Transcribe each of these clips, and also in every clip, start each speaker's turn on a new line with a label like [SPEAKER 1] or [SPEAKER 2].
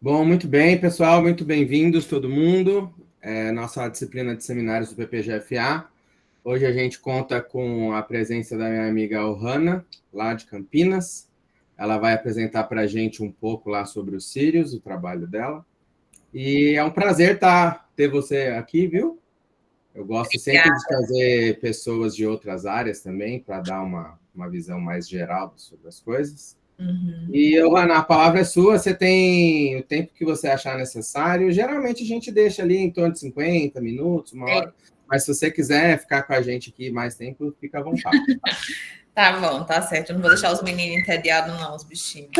[SPEAKER 1] Bom, muito bem, pessoal, muito bem-vindos todo mundo. Nossa disciplina de seminários do PPGFA. Hoje a gente conta com a presença da minha amiga Ohana, lá de Campinas. Ela vai apresentar para a gente um pouco lá sobre os Sírios, o trabalho dela. E é um prazer ter você aqui, viu? Eu gosto sempre de trazer pessoas de outras áreas também, para dar uma visão mais geral sobre as coisas. E, Ana, a palavra é sua, você tem o tempo que você achar necessário. Geralmente a gente deixa ali em torno de 50 minutos, uma hora. Mas se você quiser ficar com a gente aqui mais tempo, fica à vontade.
[SPEAKER 2] Tá bom, tá certo. Eu não vou deixar os meninos entediados, não, os bichinhos.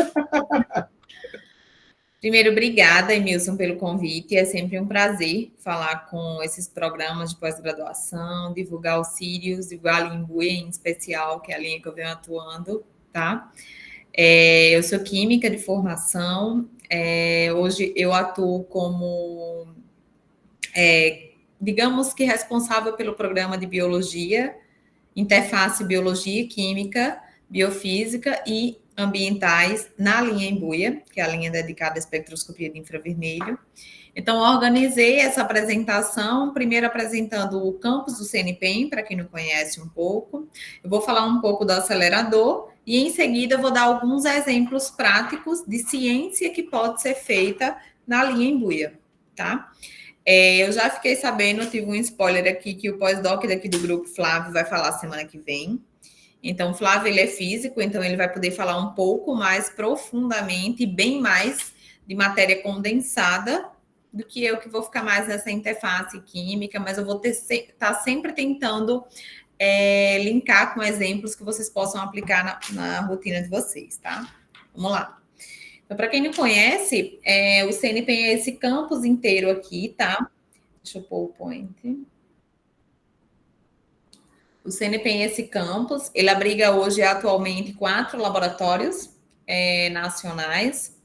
[SPEAKER 2] Primeiro, obrigada, Emilson, pelo convite. É sempre um prazer falar com esses programas de pós-graduação, divulgar os Sírios, divulgar a Linguê em especial, que é a linha que eu venho atuando, tá? Eu sou química de formação. Hoje eu atuo como, digamos que responsável pelo programa de biologia, interface biologia e química, biofísica e ambientais na linha Embuia, que é a linha dedicada à espectroscopia de infravermelho. Então, organizei essa apresentação, primeiro apresentando o campus do CNPEM, para quem não conhece um pouco. Eu vou falar um pouco do acelerador e, em seguida, eu vou dar alguns exemplos práticos de ciência que pode ser feita na linha Embuia, tá? Eu já fiquei sabendo, tive um spoiler aqui, que o pós-doc daqui do grupo, Flávio, vai falar semana que vem. Então, o Flávio, ele é físico, então ele vai poder falar um pouco mais profundamente e bem mais de matéria condensada do que eu, que vou ficar mais nessa interface química, mas eu vou estar sempre tentando linkar com exemplos que vocês possam aplicar na rotina de vocês, tá? Vamos lá. Então, para quem não conhece, o CNPEM é esse campus inteiro aqui, tá? Deixa eu pôr o point. O CNPEM é esse campus, ele abriga hoje, atualmente, 4 laboratórios nacionais,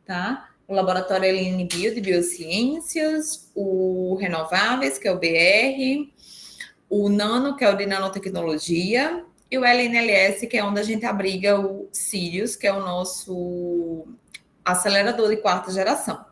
[SPEAKER 2] tá? O Laboratório LNBio, de Biociências, o Renováveis, que é o BR, o Nano, que é o de Nanotecnologia, e o LNLS, que é onde a gente abriga o Sirius, que é o nosso acelerador de 4ª geração.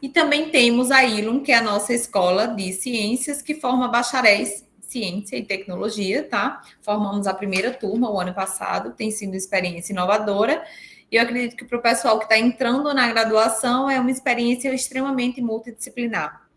[SPEAKER 2] E também temos a ILUM, que é a nossa escola de ciências, que forma bacharéis ciência e tecnologia, tá? Formamos a primeira turma o ano passado, tem sido uma experiência inovadora, e eu acredito que para o pessoal que está entrando na graduação é uma experiência extremamente multidisciplinar.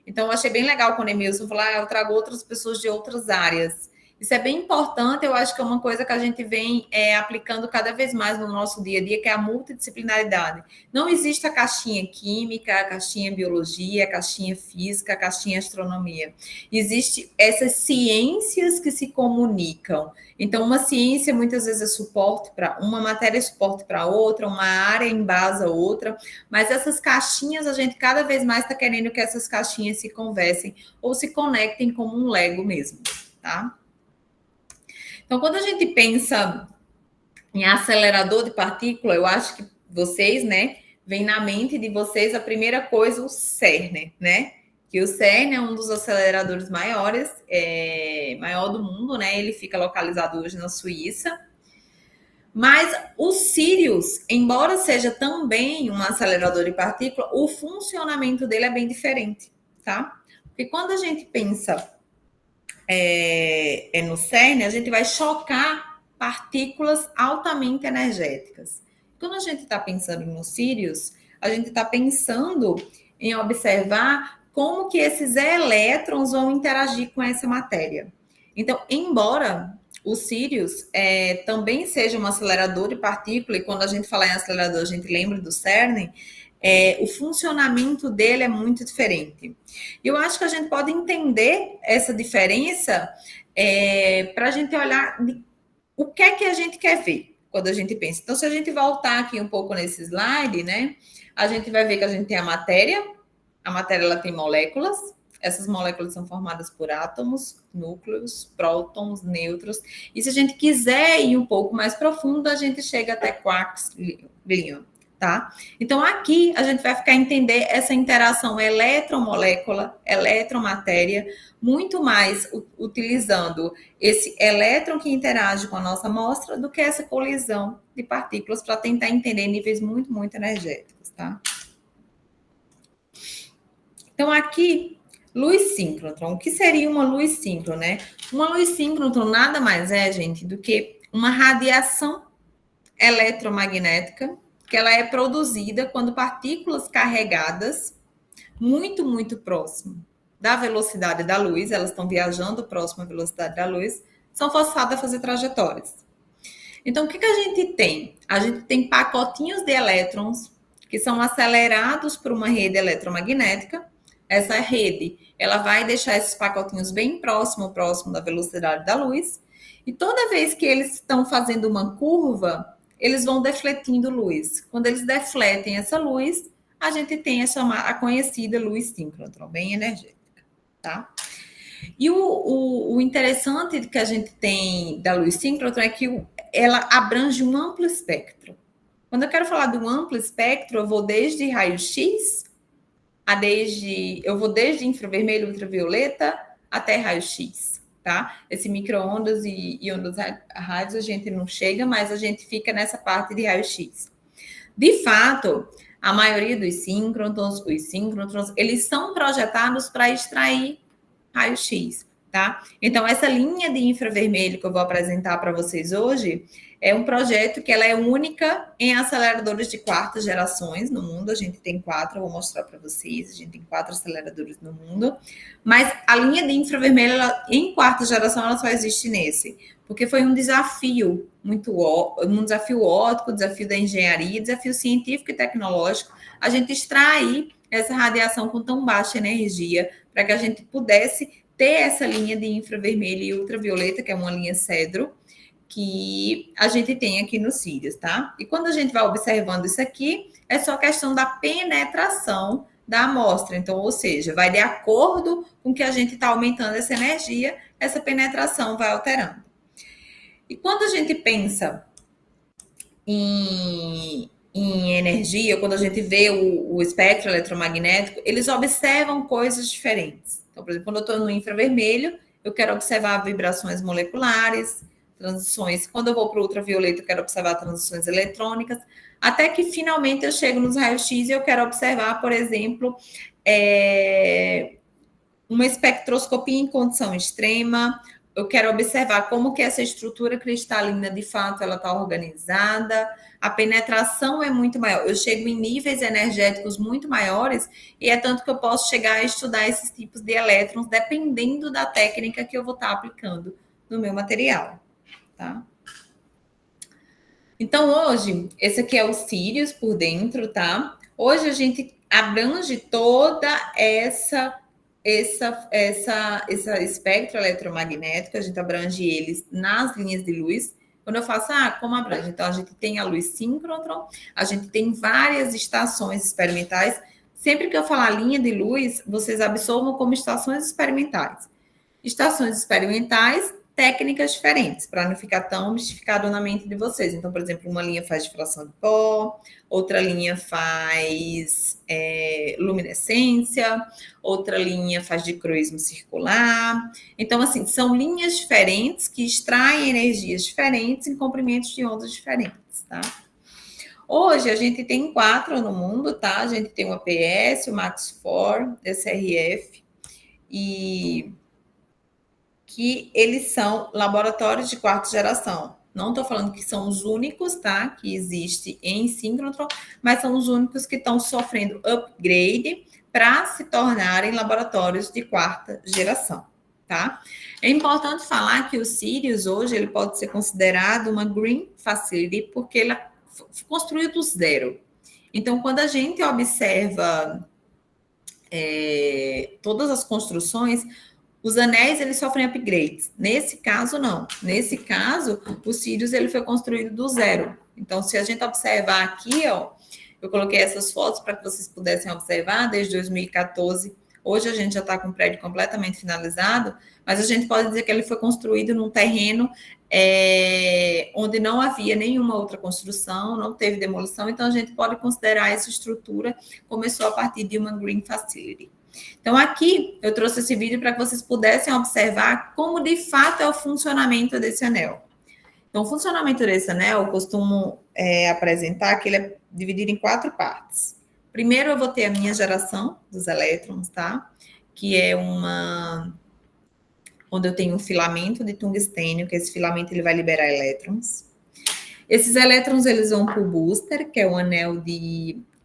[SPEAKER 2] Então, eu achei bem legal quando o Emilson falou, eu trago outras pessoas de outras áreas. Isso é bem importante, eu acho que é uma coisa que a gente vem aplicando cada vez mais no nosso dia a dia, que é a multidisciplinaridade. Não existe a caixinha química, a caixinha biologia, a caixinha física, a caixinha astronomia. Existem essas ciências que se comunicam. Então, uma ciência muitas vezes é suporte para uma matéria, é suporte para outra, uma área embasa outra, mas essas caixinhas, a gente cada vez mais está querendo que essas caixinhas se conversem ou se conectem como um Lego mesmo, tá? Então, quando a gente pensa em acelerador de partícula, eu acho que vocês, né, vem na mente de vocês a primeira coisa, o CERN, né? Que o CERN é um dos aceleradores maiores, maior do mundo, né? Ele fica localizado hoje na Suíça. Mas o Sirius, embora seja também um acelerador de partícula, o funcionamento dele é bem diferente, tá? Porque quando a gente pensa no CERN, a gente vai chocar partículas altamente energéticas. Quando a gente está pensando no Sirius, a gente está pensando em observar como que esses elétrons vão interagir com essa matéria. Então, embora o Sirius também seja um acelerador de partícula, e quando a gente fala em acelerador, a gente lembra do CERN, o funcionamento dele é muito diferente. Eu acho que a gente pode entender essa diferença para a gente olhar o que é que a gente quer ver quando a gente pensa. Então, se a gente voltar aqui um pouco nesse slide, né, a gente vai ver que a gente tem a matéria ela tem moléculas, essas moléculas são formadas por átomos, núcleos, prótons, nêutrons, e se a gente quiser ir um pouco mais profundo, a gente chega até quarks, gluon. Tá? Então, aqui a gente vai ficar entender essa interação eletromolécula, eletromatéria, muito mais utilizando esse elétron que interage com a nossa amostra do que essa colisão de partículas para tentar entender níveis muito, muito energéticos, tá? Então, aqui, luz síncrotron. O que seria uma luz síncrona, né? Uma luz síncrotron nada mais é, gente, do que uma radiação eletromagnética que ela é produzida quando partículas carregadas muito, muito próximo da velocidade da luz, elas estão viajando próximo à velocidade da luz, são forçadas a fazer trajetórias. Então, o que a gente tem? A gente tem pacotinhos de elétrons que são acelerados por uma rede eletromagnética. Essa rede, ela vai deixar esses pacotinhos bem próximo da velocidade da luz. E toda vez que eles estão fazendo uma curva, eles vão defletindo luz. Quando eles defletem essa luz, a gente tem a conhecida luz síncrotron, bem energética, tá? E o interessante que a gente tem da luz síncrotron é que ela abrange um amplo espectro. Quando eu quero falar de um amplo espectro, eu vou desde raio-x, eu vou desde infravermelho, ultravioleta, até raio-x, tá? Esse micro-ondas e ondas rádios a gente não chega, mas a gente fica nessa parte de raio-x. De fato, a maioria dos síncrotrons, eles são projetados para extrair raio-x, tá? Então, essa linha de infravermelho que eu vou apresentar para vocês hoje é um projeto que ela é única em aceleradores de quarta gerações no mundo. A gente tem 4, eu vou mostrar para vocês. A gente tem 4 aceleradores no mundo. Mas a linha de infravermelho, em quarta geração, ela só existe nesse. Porque foi um desafio um desafio óptico, desafio da engenharia, desafio científico e tecnológico, a gente extrair essa radiação com tão baixa energia para que a gente pudesse ter essa linha de infravermelho e ultravioleta, que é uma linha cedro, que a gente tem aqui no Sirius, tá? E quando a gente vai observando isso aqui, é só questão da penetração da amostra. Então, ou seja, vai de acordo com que a gente está aumentando essa energia, essa penetração vai alterando. E quando a gente pensa em energia, quando a gente vê o espectro eletromagnético, eles observam coisas diferentes. Então, por exemplo, quando eu estou no infravermelho, eu quero observar vibrações moleculares, transições. Quando eu vou para o ultravioleta, eu quero observar transições eletrônicas, até que finalmente eu chego nos raios-x e eu quero observar, por exemplo, uma espectroscopia em condição extrema. Eu quero observar como que essa estrutura cristalina, de fato, ela está organizada. A penetração é muito maior. Eu chego em níveis energéticos muito maiores e é tanto que eu posso chegar a estudar esses tipos de elétrons dependendo da técnica que eu vou estar aplicando no meu material, tá? Então, hoje, esse aqui é o Sirius por dentro, tá? Hoje a gente abrange toda esse espectro eletromagnético, a gente abrange eles nas linhas de luz. Quando eu faço, como abrange? Então, a gente tem a luz síncrotron, a gente tem várias estações experimentais. Sempre que eu falar linha de luz, vocês absorvam como estações experimentais. Estações experimentais, técnicas diferentes, para não ficar tão mistificado na mente de vocês. Então, por exemplo, uma linha faz difração de pó, outra linha faz luminescência, outra linha faz dicroísmo circular. Então, assim, são linhas diferentes que extraem energias diferentes em comprimentos de ondas diferentes, tá? Hoje, a gente tem 4 no mundo, tá? A gente tem o APS, o MAX4, SRF, e que eles são laboratórios de quarta geração. Não estou falando que são os únicos, tá? Que existe em síncrotron, mas são os únicos que estão sofrendo upgrade para se tornarem laboratórios de quarta geração, tá? É importante falar que o Sirius hoje ele pode ser considerado uma green facility porque ele foi construído do zero. Então, quando a gente observa todas as construções, os anéis, eles sofrem upgrades. Nesse caso, não. Nesse caso, o Sirius, ele foi construído do zero. Então, se a gente observar aqui, ó, eu coloquei essas fotos para que vocês pudessem observar, desde 2014. Hoje a gente já está com o prédio completamente finalizado, mas a gente pode dizer que ele foi construído num terreno onde não havia nenhuma outra construção, não teve demolição, então a gente pode considerar essa estrutura começou a partir de uma Green Facility. Então, aqui eu trouxe esse vídeo para que vocês pudessem observar como de fato é o funcionamento desse anel. Então, o funcionamento desse anel, eu costumo apresentar que ele é dividido em 4 partes. A Primeiro eu vou ter a minha geração dos elétrons, tá? Que é onde eu tenho um filamento de tungstênio, que esse filamento ele vai liberar elétrons. Esses elétrons eles vão para o booster, que é o anel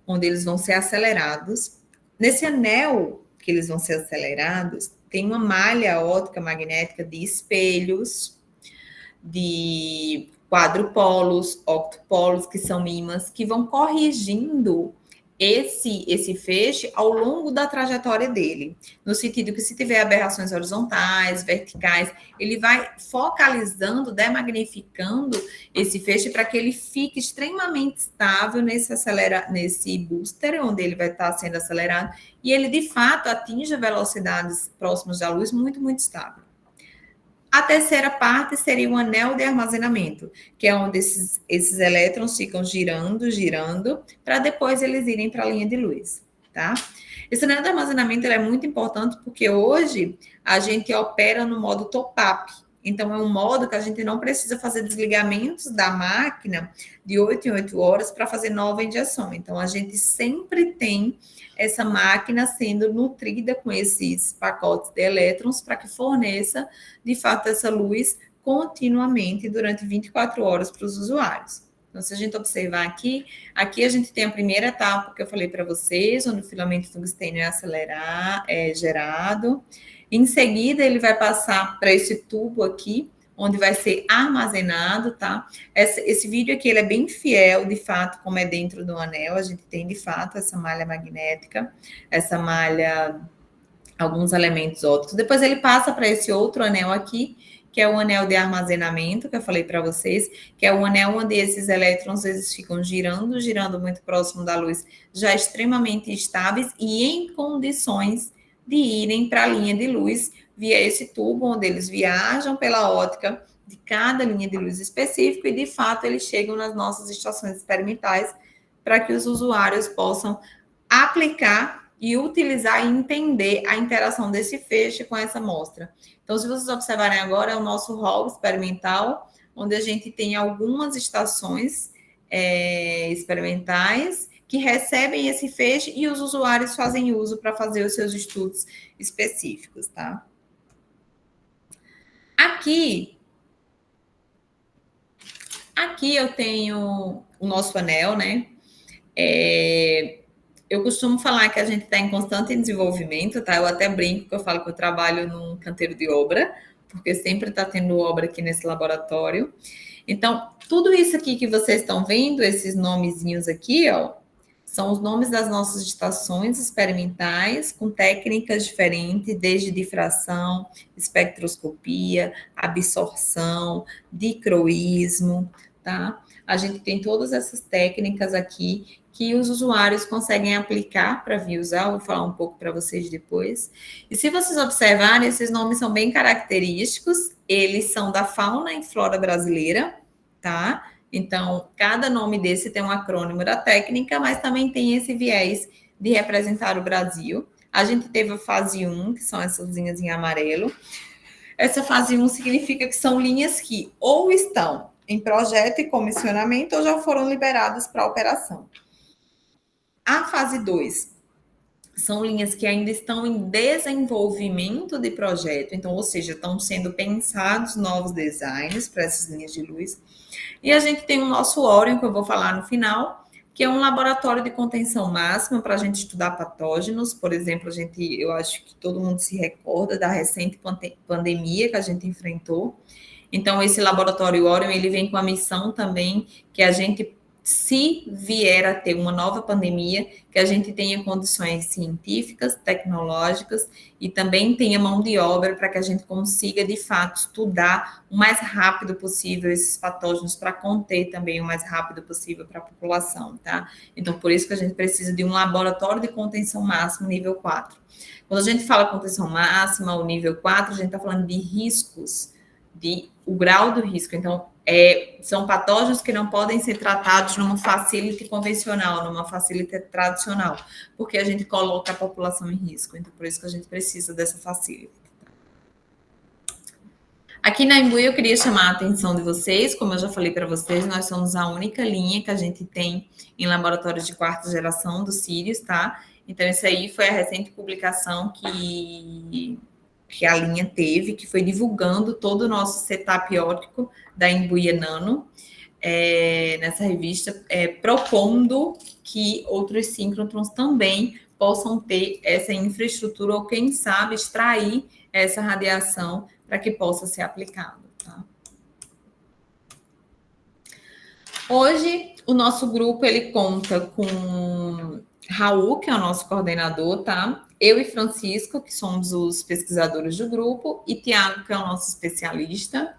[SPEAKER 2] onde eles vão ser acelerados. Nesse anel que eles vão ser acelerados, tem uma malha óptica magnética de espelhos, de quadrupolos, octopolos, que são ímãs, que vão corrigindo esse feixe ao longo da trajetória dele, no sentido que se tiver aberrações horizontais, verticais, ele vai focalizando, demagnificando esse feixe para que ele fique extremamente estável nesse booster, onde ele vai estar sendo acelerado, e ele, de fato, atinja velocidades próximas da luz muito, muito estável. A terceira parte seria o anel de armazenamento, que é onde esses elétrons ficam girando, para depois eles irem para a linha de luz, tá? Esse anel de armazenamento é muito importante porque hoje a gente opera no modo top-up. Então, é um modo que a gente não precisa fazer desligamentos da máquina de 8 em 8 horas para fazer nova injeção. Então, a gente sempre tem essa máquina sendo nutrida com esses pacotes de elétrons para que forneça, de fato, essa luz continuamente durante 24 horas para os usuários. Então, se a gente observar aqui a gente tem a primeira etapa que eu falei para vocês, onde o filamento tungstênio é gerado. Em seguida, ele vai passar para esse tubo aqui, onde vai ser armazenado, tá? Esse vídeo aqui, ele é bem fiel, de fato, como é dentro do anel. A gente tem, de fato, essa malha magnética, essa malha, alguns elementos ópticos. Depois ele passa para esse outro anel aqui, que é o anel de armazenamento, que eu falei para vocês, que é o anel onde esses elétrons, eles ficam girando muito próximo da luz, já extremamente estáveis e em condições de irem para a linha de luz via esse tubo, onde eles viajam pela ótica de cada linha de luz específica e, de fato, eles chegam nas nossas estações experimentais para que os usuários possam aplicar e utilizar e entender a interação desse feixe com essa amostra. Então, se vocês observarem agora, é o nosso hall experimental, onde a gente tem algumas estações experimentais que recebem esse feixe e os usuários fazem uso para fazer os seus estudos específicos, tá? Aqui eu tenho o nosso anel, né? Eu costumo falar que a gente está em constante desenvolvimento, tá? Eu até brinco que eu falo que eu trabalho num canteiro de obra, porque sempre está tendo obra aqui nesse laboratório. Então, tudo isso aqui que vocês estão vendo, esses nomezinhos aqui, ó, são os nomes das nossas estações experimentais, com técnicas diferentes, desde difração, espectroscopia, absorção, dicroísmo, tá? A gente tem todas essas técnicas aqui que os usuários conseguem aplicar para vir usar, vou falar um pouco para vocês depois. E se vocês observarem, esses nomes são bem característicos, eles são da fauna e flora brasileira, tá? Então, cada nome desse tem um acrônimo da técnica, mas também tem esse viés de representar o Brasil. A gente teve a fase 1, que são essas linhas em amarelo. Essa fase 1 significa que são linhas que ou estão em projeto e comissionamento ou já foram liberadas para operação. A fase 2 são linhas que ainda estão em desenvolvimento de projeto, então, ou seja, estão sendo pensados novos designs para essas linhas de luz. E a gente tem o nosso Orion, que eu vou falar no final, que é um laboratório de contenção máxima para a gente estudar patógenos. Por exemplo, eu acho que todo mundo se recorda da recente pandemia que a gente enfrentou. Então, esse laboratório Orion, ele vem com a missão também que a gente, se vier a ter uma nova pandemia, que a gente tenha condições científicas, tecnológicas e também tenha mão de obra para que a gente consiga, de fato, estudar o mais rápido possível esses patógenos para conter também o mais rápido possível para a população, tá? Então, por isso que a gente precisa de um laboratório de contenção máxima nível 4. Quando a gente fala contenção máxima, o nível 4, a gente está falando de riscos, o grau do risco. Então, são patógenos que não podem ser tratados numa facility convencional, numa facility tradicional, porque a gente coloca a população em risco. Então, por isso que a gente precisa dessa facility. Aqui na Imbuia eu queria chamar a atenção de vocês, como eu já falei para vocês, nós somos a única linha que a gente tem em laboratórios de quarta geração do Sirius, tá? Então, isso aí foi a recente publicação que a linha teve, que foi divulgando todo o nosso setup óptico da Imbuia Nano, nessa revista, propondo que outros síncrotrons também possam ter essa infraestrutura ou, quem sabe, extrair essa radiação para que possa ser aplicado. Tá? Hoje, o nosso grupo ele conta com Raul, que é o nosso coordenador, tá? Eu e Francisco, que somos os pesquisadores do grupo, e Tiago, que é o nosso especialista.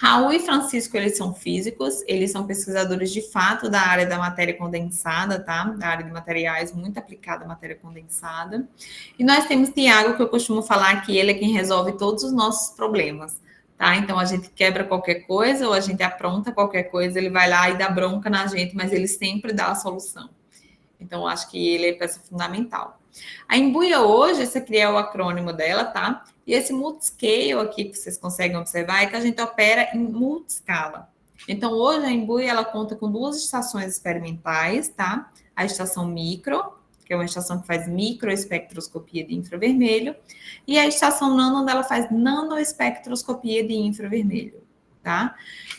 [SPEAKER 2] Raul e Francisco, eles são físicos, eles são pesquisadores de fato da área da matéria condensada, tá? Da área de materiais, muito aplicada à matéria condensada. E nós temos Tiago, que eu costumo falar que ele é quem resolve todos os nossos problemas, tá? Então, a gente quebra qualquer coisa ou a gente apronta qualquer coisa, ele vai lá e dá bronca na gente, mas ele sempre dá a solução. Então, acho que ele é peça fundamental. A Imbuia hoje, esse aqui é o acrônimo dela, tá? E esse multiscale aqui que vocês conseguem observar é que a gente opera em multiscala. Então, hoje a Imbuia, ela conta com 2 estações experimentais, tá? A estação micro, que é uma estação que faz microespectroscopia de infravermelho, e a estação nano, onde ela faz nanoespectroscopia de infravermelho, tá?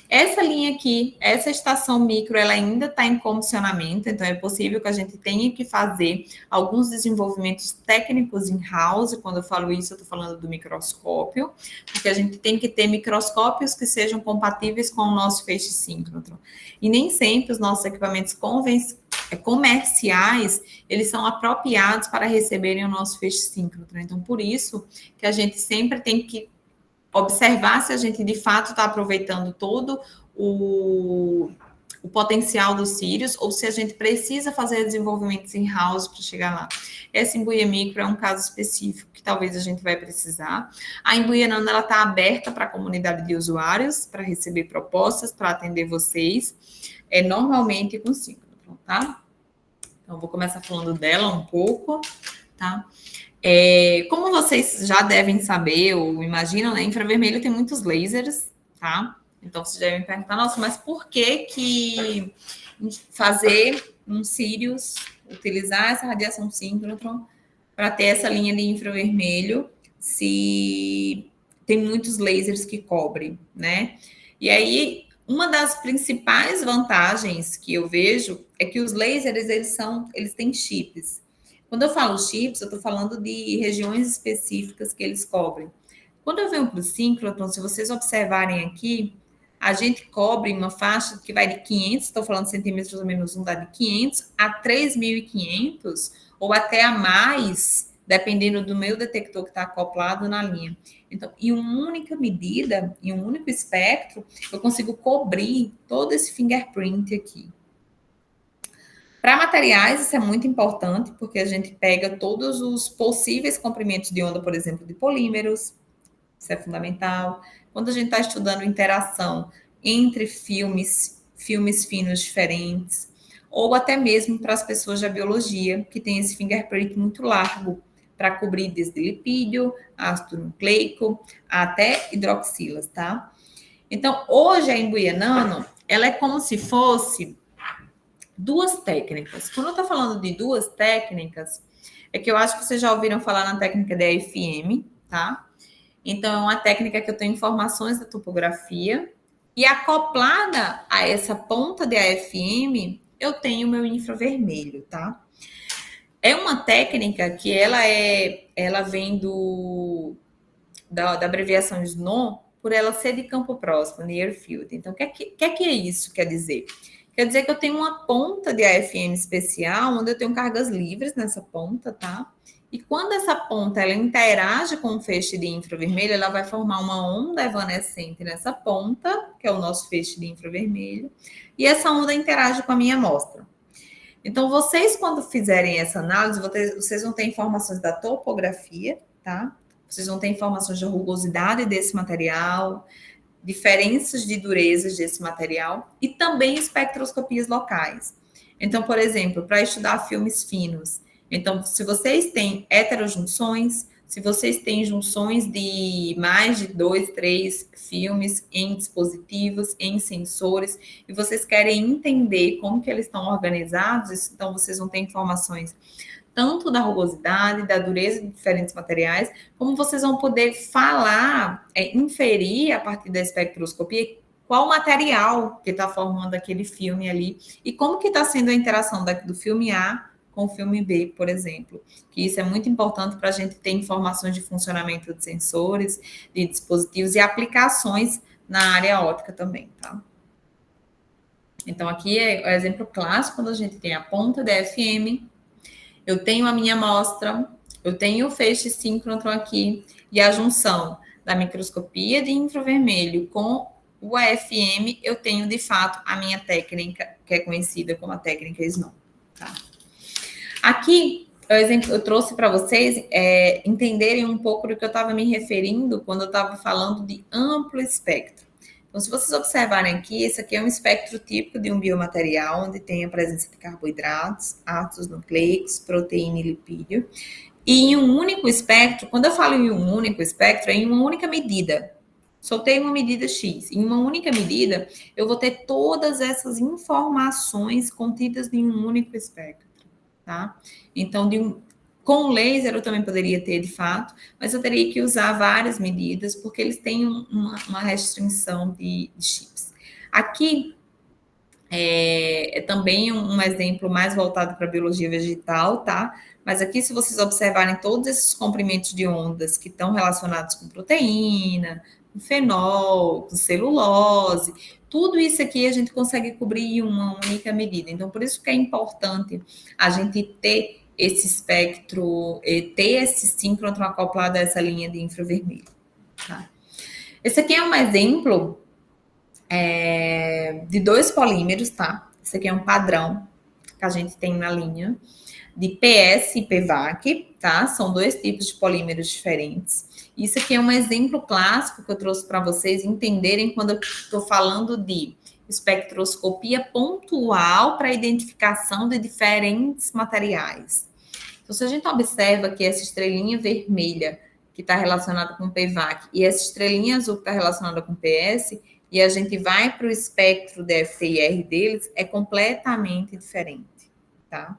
[SPEAKER 2] Essa linha aqui, essa estação micro, ela ainda está em comissionamento, então é possível que a gente tenha que fazer alguns desenvolvimentos técnicos in-house. Quando eu falo isso, eu estou falando do microscópio, porque a gente tem que ter microscópios que sejam compatíveis com o nosso feixe síncrotron. E nem sempre os nossos equipamentos comerciais, eles são apropriados para receberem o nosso feixe síncrotron. Então, por isso que a gente sempre tem que observar se a gente de fato está aproveitando todo o potencial dos Sirius ou se a gente precisa fazer desenvolvimentos in-house para chegar lá. Essa Imbuia Micro é um caso específico que talvez a gente vai precisar. A Imbuia Nano, ela está aberta para a comunidade de usuários, para receber propostas, para atender vocês, normalmente com síncrotron, tá? Então, vou começar falando dela um pouco, tá? Como vocês já devem saber ou imaginam, né? Infravermelho tem muitos lasers, tá? Então, vocês devem perguntar, nossa, mas por que fazer um Sirius, utilizar essa radiação síncrotron para ter essa linha de infravermelho se tem muitos lasers que cobrem, né? E aí, uma das principais vantagens que eu vejo é que os lasers, eles têm chips. Quando eu falo chips, eu estou falando de regiões específicas que eles cobrem. Quando eu venho para o síncrotron, se vocês observarem aqui, a gente cobre uma faixa que vai de 500, estou falando centímetros ou menos 1, dá de 500 a 3.500, ou até a mais, dependendo do meu detector que está acoplado na linha. Então, em uma única medida, em um único espectro, eu consigo cobrir todo esse fingerprint aqui. Para materiais, isso é muito importante, porque a gente pega todos os possíveis comprimentos de onda, por exemplo, de polímeros, isso é fundamental. Quando a gente está estudando interação entre filmes finos diferentes, ou até mesmo para as pessoas da biologia, que tem esse fingerprint muito largo, para cobrir desde lipídio, ácido nucleico, até hidroxilas, tá? Então, hoje a Imbuia Nano, ela é como se fosse 2 técnicas. Quando eu estou falando de 2 técnicas, é que eu acho que vocês já ouviram falar na técnica da AFM, tá? Então, é uma técnica que eu tenho informações da topografia e acoplada a essa ponta de AFM, eu tenho o meu infravermelho, tá? É uma técnica que ela vem da abreviação SNO, por ela ser de campo próximo, near field. Então, o que é isso quer dizer? Quer dizer que eu tenho uma ponta de AFM especial, onde eu tenho cargas livres nessa ponta, tá? E quando essa ponta ela interage com o feixe de infravermelho, ela vai formar uma onda evanescente nessa ponta, que é o nosso feixe de infravermelho, e essa onda interage com a minha amostra. Então, vocês, quando fizerem essa análise, vocês vão ter informações da topografia, tá? Vocês vão ter informações da rugosidade desse material, diferenças de durezas desse material e também espectroscopias locais. Então, por exemplo, para estudar filmes finos, então, se vocês têm heterojunções, Se vocês têm junções de mais de 2, 3 filmes em dispositivos, em sensores, e vocês querem entender como que eles estão organizados, então vocês vão ter informações tanto da rugosidade, da dureza de diferentes materiais, como vocês vão poder falar, inferir a partir da espectroscopia qual material que está formando aquele filme ali e como que está sendo a interação do filme A com o filme B, por exemplo. Que isso é muito importante para a gente ter informações de funcionamento de sensores, de dispositivos e aplicações na área óptica também, tá? Então, aqui é o exemplo clássico, quando a gente tem a ponta DFM, eu tenho a minha amostra, eu tenho o feixe síncrotron aqui, e a junção da microscopia de infravermelho com o AFM, eu tenho, de fato, a minha técnica, que é conhecida como a técnica Snow. Tá? Aqui, o exemplo eu trouxe para vocês entenderem um pouco do que eu estava me referindo quando eu estava falando de amplo espectro. Então, se vocês observarem aqui, esse aqui é um espectro típico de um biomaterial, onde tem a presença de carboidratos, ácidos nucleicos, proteína e lipídio. E em um único espectro, quando eu falo em um único espectro, é em uma única medida. Soltei uma medida X. Em uma única medida, eu vou ter todas essas informações contidas em um único espectro, tá? Então, com laser eu também poderia ter, de fato, mas eu teria que usar várias medidas, porque eles têm uma restrição de chips. Aqui é também um exemplo mais voltado para a biologia vegetal, tá? Mas aqui, se vocês observarem todos esses comprimentos de ondas que estão relacionados com proteína, com fenol, com celulose, tudo isso aqui a gente consegue cobrir em uma única medida. Então, por isso que é importante a gente ter esse espectro, ter esse síncrotron acoplado a essa linha de infravermelho. Tá? Esse aqui é um exemplo de 2 polímeros, tá? Esse aqui é um padrão que a gente tem na linha de PS e PVAC, tá? São 2 tipos de polímeros diferentes. Isso aqui é um exemplo clássico que eu trouxe para vocês entenderem quando eu estou falando de espectroscopia pontual para identificação de diferentes materiais. Então, se a gente observa que essa estrelinha vermelha que está relacionada com PVAC e essa estrelinha azul que está relacionada com PS, e a gente vai para o espectro de FTIR deles, é completamente diferente, tá?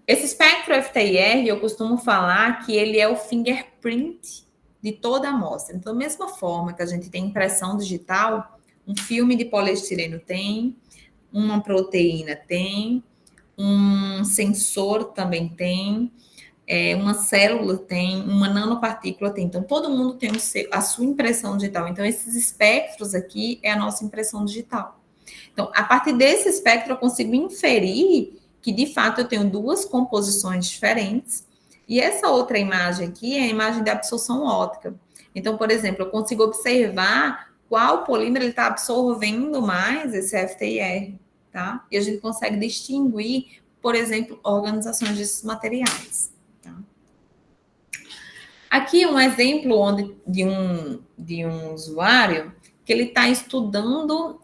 [SPEAKER 2] Esse espectro FTIR, eu costumo falar que ele é o fingerprint de toda a amostra. Então, da mesma forma que a gente tem impressão digital, um filme de poliestireno tem, uma proteína tem, um sensor também tem, uma célula tem, uma nanopartícula tem. Então, todo mundo tem a sua impressão digital. Então, esses espectros aqui é a nossa impressão digital. Então, a partir desse espectro, eu consigo inferir que, de fato, eu tenho 2 composições diferentes. E essa outra imagem aqui é a imagem de absorção óptica. Então, por exemplo, eu consigo observar qual polímero ele está absorvendo mais esse FTIR, tá? E a gente consegue distinguir, por exemplo, organizações desses materiais. Tá? Aqui um exemplo de um usuário que ele está estudando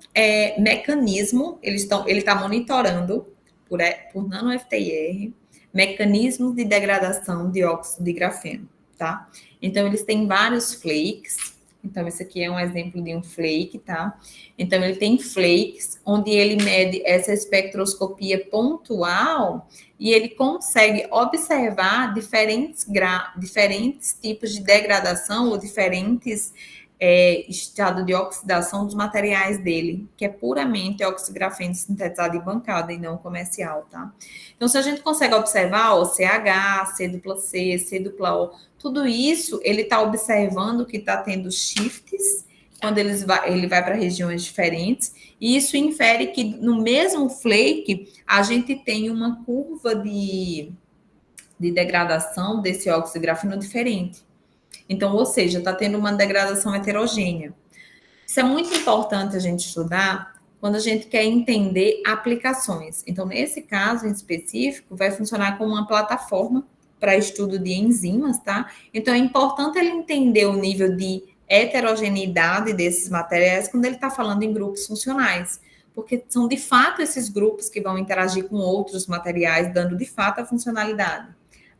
[SPEAKER 2] mecanismo, ele está monitorando por nano-FTIR, mecanismos de degradação de óxido de grafeno, tá? Então, eles têm vários flakes. Então, esse aqui é um exemplo de um flake, tá? Então, ele tem flakes, onde ele mede essa espectroscopia pontual e ele consegue observar diferentes tipos de degradação ou diferentes estado de oxidação dos materiais dele, que é puramente óxido de grafeno sintetizado em bancada e não comercial, tá? Então, se a gente consegue observar o CH, C+C, C+O, tudo isso, ele está observando que está tendo shifts quando ele vai para regiões diferentes, e isso infere que no mesmo flake a gente tem uma curva de degradação desse óxido de grafeno diferente. Então, ou seja, está tendo uma degradação heterogênea. Isso é muito importante a gente estudar quando a gente quer entender aplicações. Então, nesse caso em específico, vai funcionar como uma plataforma para estudo de enzimas, tá? Então, é importante ele entender o nível de heterogeneidade desses materiais quando ele está falando em grupos funcionais, porque são de fato esses grupos que vão interagir com outros materiais, dando de fato a funcionalidade.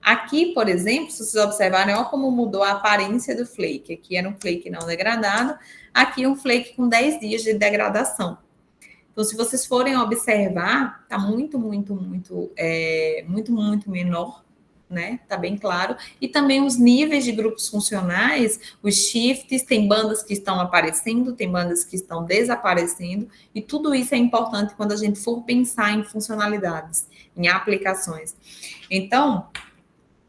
[SPEAKER 2] Aqui, por exemplo, se vocês observarem, olha como mudou a aparência do flake. Aqui era um flake não degradado, aqui um flake com 10 dias de degradação. Então, se vocês forem observar, está muito menor, né? Tá bem claro. E também os níveis de grupos funcionais, os shifts, tem bandas que estão aparecendo, tem bandas que estão desaparecendo, e tudo isso é importante quando a gente for pensar em funcionalidades, em aplicações. Então,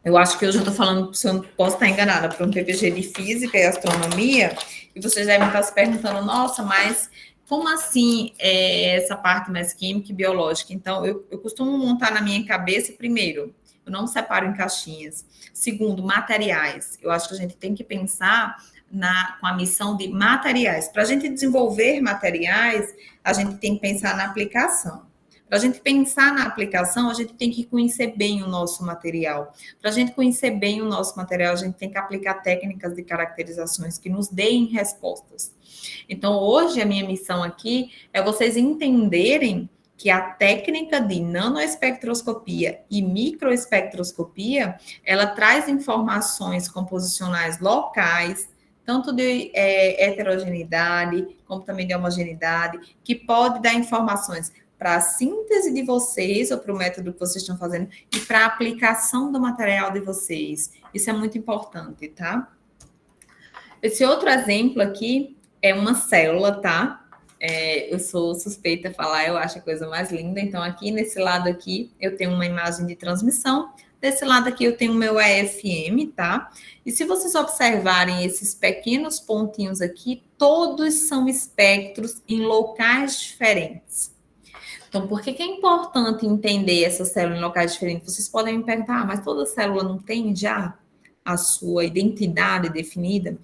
[SPEAKER 2] eu acho que hoje eu estou falando, se eu não posso estar enganada, para um PPG de Física e Astronomia, e vocês devem estar se perguntando, nossa, mas como assim essa parte mais química e biológica? Então, eu costumo montar na minha cabeça, primeiro, eu não separo em caixinhas. Segundo, materiais. Eu acho que a gente tem que pensar com a missão de materiais. Para a gente desenvolver materiais, a gente tem que pensar na aplicação. Para a gente pensar na aplicação, a gente tem que conhecer bem o nosso material. Para a gente conhecer bem o nosso material, a gente tem que aplicar técnicas de caracterizações que nos deem respostas. Então, hoje, a minha missão aqui é vocês entenderem que a técnica de nanoespectroscopia e microespectroscopia, ela traz informações composicionais locais, tanto de heterogeneidade, como também de homogeneidade, que pode dar informações para a síntese de vocês, ou para o método que vocês estão fazendo, e para a aplicação do material de vocês. Isso é muito importante, tá? Esse outro exemplo aqui é uma célula, tá? Eu sou suspeita a falar, eu acho a coisa mais linda. Então, aqui, nesse lado aqui, eu tenho uma imagem de transmissão. Desse lado aqui, eu tenho o meu EFM, tá? E se vocês observarem esses pequenos pontinhos aqui, todos são espectros em locais diferentes. Então, por que é importante entender essa célula em locais diferentes? Vocês podem me perguntar, mas toda célula não tem já a sua identidade definida?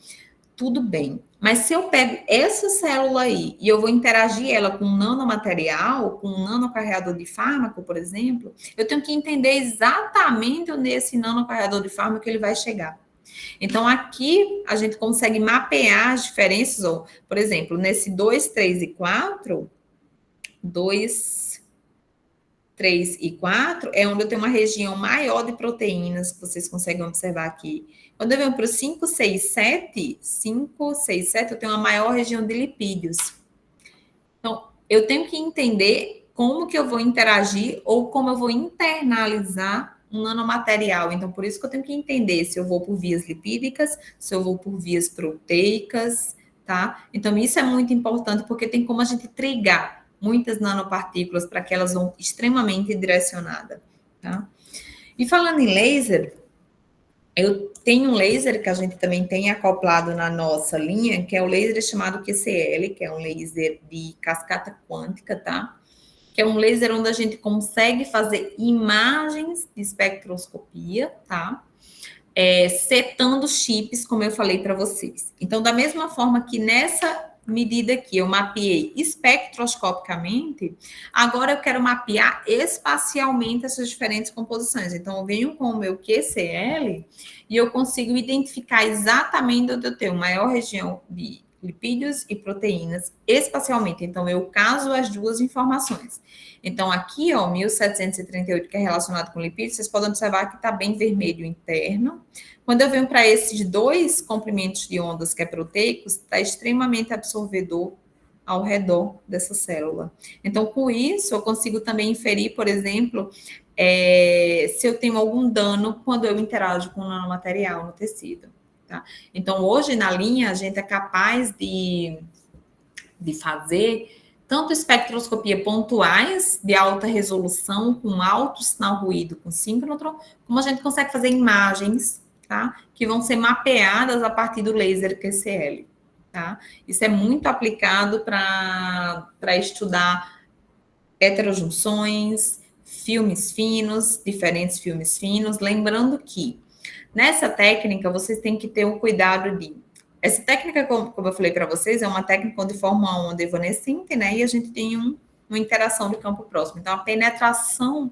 [SPEAKER 2] Tudo bem. Mas se eu pego essa célula aí e eu vou interagir ela com um nanomaterial, com um nanocarreador de fármaco, por exemplo, eu tenho que entender exatamente onde esse nanocarreador de fármaco ele vai chegar. Então, aqui a gente consegue mapear as diferenças, ou, por exemplo, nesse 2, 3 e 4... 2, 3 e 4 é onde eu tenho uma região maior de proteínas, que vocês conseguem observar aqui. Quando eu venho para o 5, 6, 7, eu tenho uma maior região de lipídios. Então, eu tenho que entender como que eu vou interagir ou como eu vou internalizar um nanomaterial. Então, por isso que eu tenho que entender se eu vou por vias lipídicas, se eu vou por vias proteicas, tá? Então, isso é muito importante, porque tem como a gente trigar muitas nanopartículas para que elas vão extremamente direcionadas, tá? E falando em laser, eu tenho um laser que a gente também tem acoplado na nossa linha, que é o laser chamado QCL, que é um laser de cascata quântica, tá? Que é um laser onde a gente consegue fazer imagens de espectroscopia, tá? Setando chips, como eu falei para vocês. Então, da mesma forma que nessa medida que eu mapeei espectroscopicamente, agora eu quero mapear espacialmente essas diferentes composições. Então, eu venho com o meu QCL e eu consigo identificar exatamente onde eu tenho maior região de lipídios e proteínas espacialmente. Então, eu caso as duas informações. Então, aqui, ó, 1738, que é relacionado com lipídios, vocês podem observar que está bem vermelho interno. Quando eu venho para esses dois comprimentos de ondas, que é proteicos, está extremamente absorvedor ao redor dessa célula. Então, com isso, eu consigo também inferir, por exemplo, se eu tenho algum dano quando eu interajo com o nanomaterial no tecido. Tá? Então, hoje, na linha, a gente é capaz de fazer tanto espectroscopia pontuais de alta resolução, com alto sinal ruído, com síncrotron, como a gente consegue fazer imagens, tá? Que vão ser mapeadas a partir do laser QCL, tá? Isso é muito aplicado para estudar heterojunções, filmes finos, diferentes filmes finos, lembrando que nessa técnica vocês têm que ter o cuidado de... Essa técnica, como eu falei para vocês, é uma técnica onde forma uma onda evanescente, né? E a gente tem uma interação de campo próximo. Então, a penetração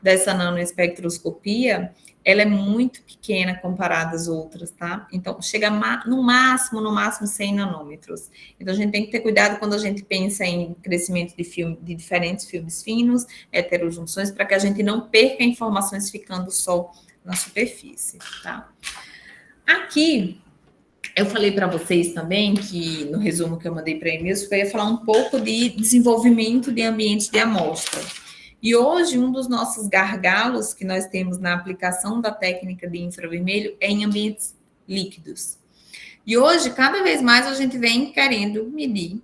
[SPEAKER 2] dessa nanoespectroscopia, ela é muito pequena comparada às outras, tá? Então, chega no máximo 100 nanômetros. Então, a gente tem que ter cuidado quando a gente pensa em crescimento de diferentes filmes finos, heterojunções, para que a gente não perca informações ficando só na superfície, tá? Aqui, eu falei para vocês também que, no resumo que eu mandei para a Emilson, eu ia falar um pouco de desenvolvimento de ambientes de amostra. E hoje, um dos nossos gargalos que nós temos na aplicação da técnica de infravermelho é em ambientes líquidos. E hoje, cada vez mais, a gente vem querendo medir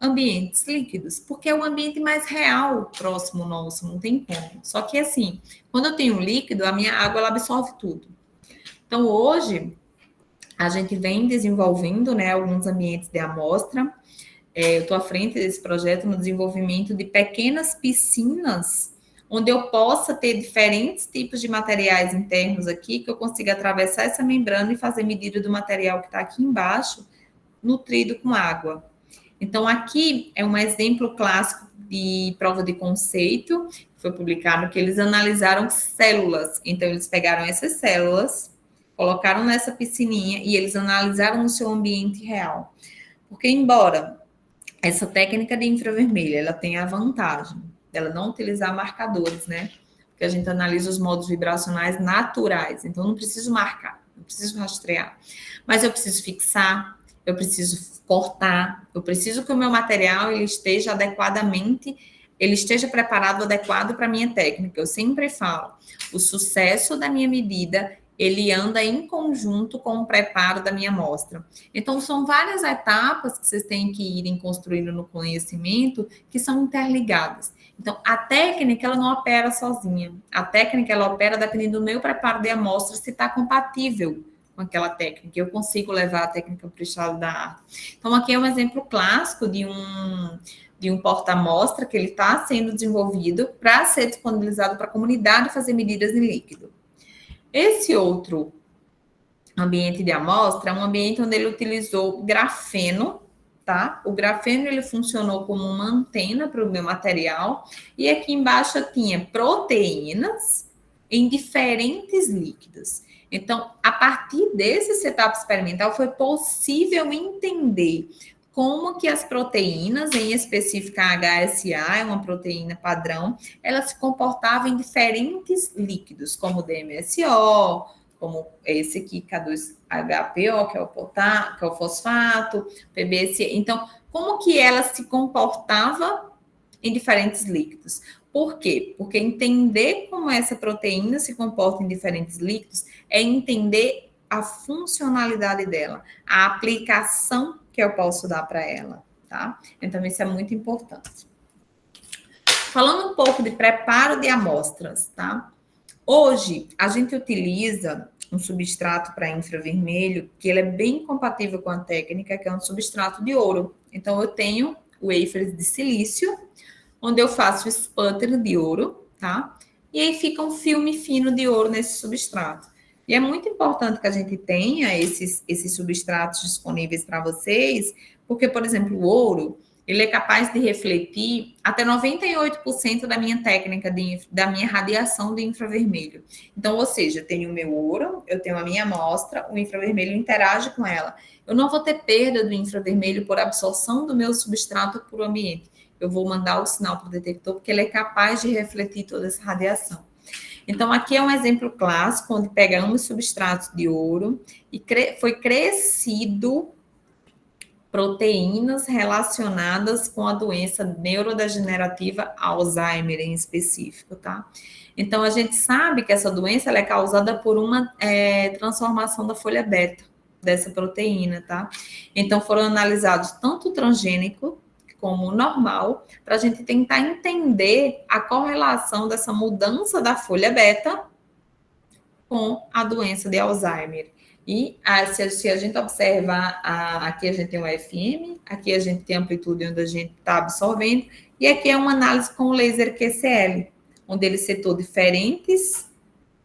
[SPEAKER 2] ambientes líquidos, porque é o ambiente mais real próximo nosso, não tem como. Só que, assim, quando eu tenho um líquido, a minha água ela absorve tudo. Então, hoje, a gente vem desenvolvendo, né, alguns ambientes de amostra. Eu estou à frente desse projeto no desenvolvimento de pequenas piscinas, onde eu possa ter diferentes tipos de materiais internos aqui, que eu consiga atravessar essa membrana e fazer medida do material que está aqui embaixo, nutrido com água. Então, aqui é um exemplo clássico de prova de conceito, que foi publicado, que eles analisaram células. Então, eles pegaram essas células, colocaram nessa piscininha e eles analisaram o seu ambiente real. Porque, embora essa técnica de infravermelho, ela tem a vantagem dela não utilizar marcadores, né? Porque a gente analisa os modos vibracionais naturais. Então, eu não preciso marcar, não preciso rastrear. Mas eu preciso fixar, eu preciso cortar, eu preciso que o meu material ele esteja adequadamente, ele esteja preparado, adequado para a minha técnica. Eu sempre falo, o sucesso da minha medida ele anda em conjunto com o preparo da minha amostra. Então, são várias etapas que vocês têm que irem construindo no conhecimento que são interligadas. Então, a técnica, ela não opera sozinha. A técnica, ela opera dependendo do meu preparo de amostra, se está compatível com aquela técnica. Eu consigo levar a técnica para o estado da arte. Então, aqui é um exemplo clássico de um porta-amostra que ele está sendo desenvolvido para ser disponibilizado para a comunidade fazer medidas em líquido. Esse outro ambiente de amostra é um ambiente onde ele utilizou grafeno, tá? O grafeno, ele funcionou como uma antena para o meu material, e aqui embaixo eu tinha proteínas em diferentes líquidos. Então, a partir desse setup experimental, foi possível entender como que as proteínas, em específico a HSA, é uma proteína padrão, ela se comportava em diferentes líquidos, como o DMSO, como esse aqui, K2HPO, que é o fosfato, PBS. Então, como que ela se comportava em diferentes líquidos? Por quê? Porque entender como essa proteína se comporta em diferentes líquidos é entender a funcionalidade dela, a aplicação que eu posso dar para ela, tá? Então, isso é muito importante. Falando um pouco de preparo de amostras, tá? Hoje, a gente utiliza um substrato para infravermelho, que ele é bem compatível com a técnica, que é um substrato de ouro. Então, eu tenho wafers de silício, onde eu faço sputter de ouro, tá? E aí fica um filme fino de ouro nesse substrato. E é muito importante que a gente tenha esses substratos disponíveis para vocês, porque, por exemplo, o ouro, ele é capaz de refletir até 98% da minha técnica, da minha radiação de infravermelho. Então, ou seja, eu tenho o meu ouro, eu tenho a minha amostra, o infravermelho interage com ela. Eu não vou ter perda do infravermelho por absorção do meu substrato para o ambiente. Eu vou mandar o sinal para o detector, porque ele é capaz de refletir toda essa radiação. Então, aqui é um exemplo clássico, onde pegamos substratos de ouro e foi crescido proteínas relacionadas com a doença neurodegenerativa Alzheimer em específico, tá? Então, a gente sabe que essa doença ela é causada por uma transformação da folha beta dessa proteína, tá? Então, foram analisados tanto o transgênico como o normal, para a gente tentar entender a correlação dessa mudança da folha beta com a doença de Alzheimer. E se a gente observar, aqui a gente tem o FM, aqui a gente tem a amplitude onde a gente está absorvendo, e aqui é uma análise com o laser QCL, onde ele setou diferentes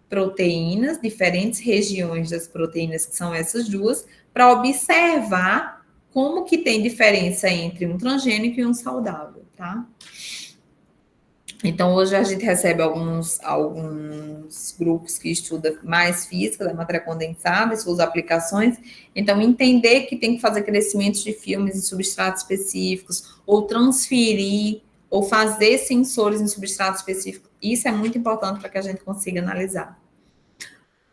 [SPEAKER 2] proteínas, diferentes regiões das proteínas, que são essas duas, para observar como que tem diferença entre um transgênico e um saudável, tá? Então, hoje a gente recebe alguns grupos que estudam mais física da matéria condensada e suas aplicações. Então, entender que tem que fazer crescimentos de filmes em substratos específicos, ou transferir, ou fazer sensores em substratos específicos. Isso é muito importante para que a gente consiga analisar.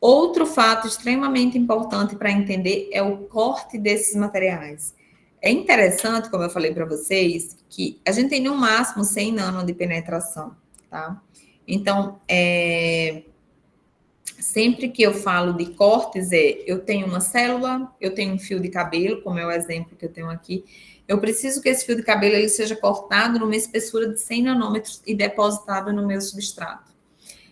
[SPEAKER 2] Outro fato extremamente importante para entender é o corte desses materiais. É interessante, como eu falei para vocês, que a gente tem no máximo 100 nano de penetração, tá? Então, sempre que eu falo de cortes, eu tenho uma célula, eu tenho um fio de cabelo, como é o exemplo que eu tenho aqui. Eu preciso que esse fio de cabelo ele seja cortado numa espessura de 100 nanômetros e depositado no meu substrato.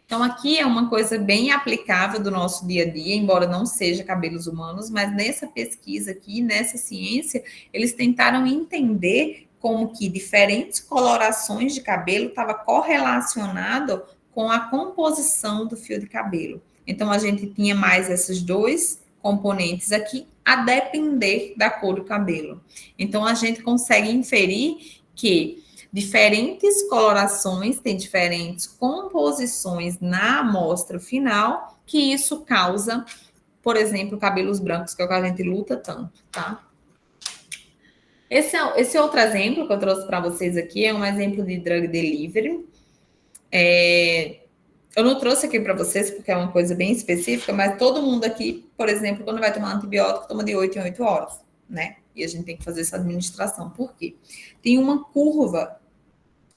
[SPEAKER 2] Então, aqui é uma coisa bem aplicável do nosso dia a dia, embora não seja cabelos humanos, mas nessa pesquisa aqui, nessa ciência, eles tentaram entender como que diferentes colorações de cabelo estavam correlacionado com a composição do fio de cabelo. Então, a gente tinha mais esses dois componentes aqui, a depender da cor do cabelo. Então, a gente consegue inferir que diferentes colorações têm diferentes composições na amostra final, que isso causa, por exemplo, cabelos brancos, que é o que a gente luta tanto, tá? Esse outro exemplo que eu trouxe para vocês aqui é um exemplo de drug delivery. Eu não trouxe aqui para vocês porque é uma coisa bem específica, mas todo mundo aqui, por exemplo, quando vai tomar antibiótico, toma de 8 em 8 horas, né? E a gente tem que fazer essa administração. Por quê? Tem uma curva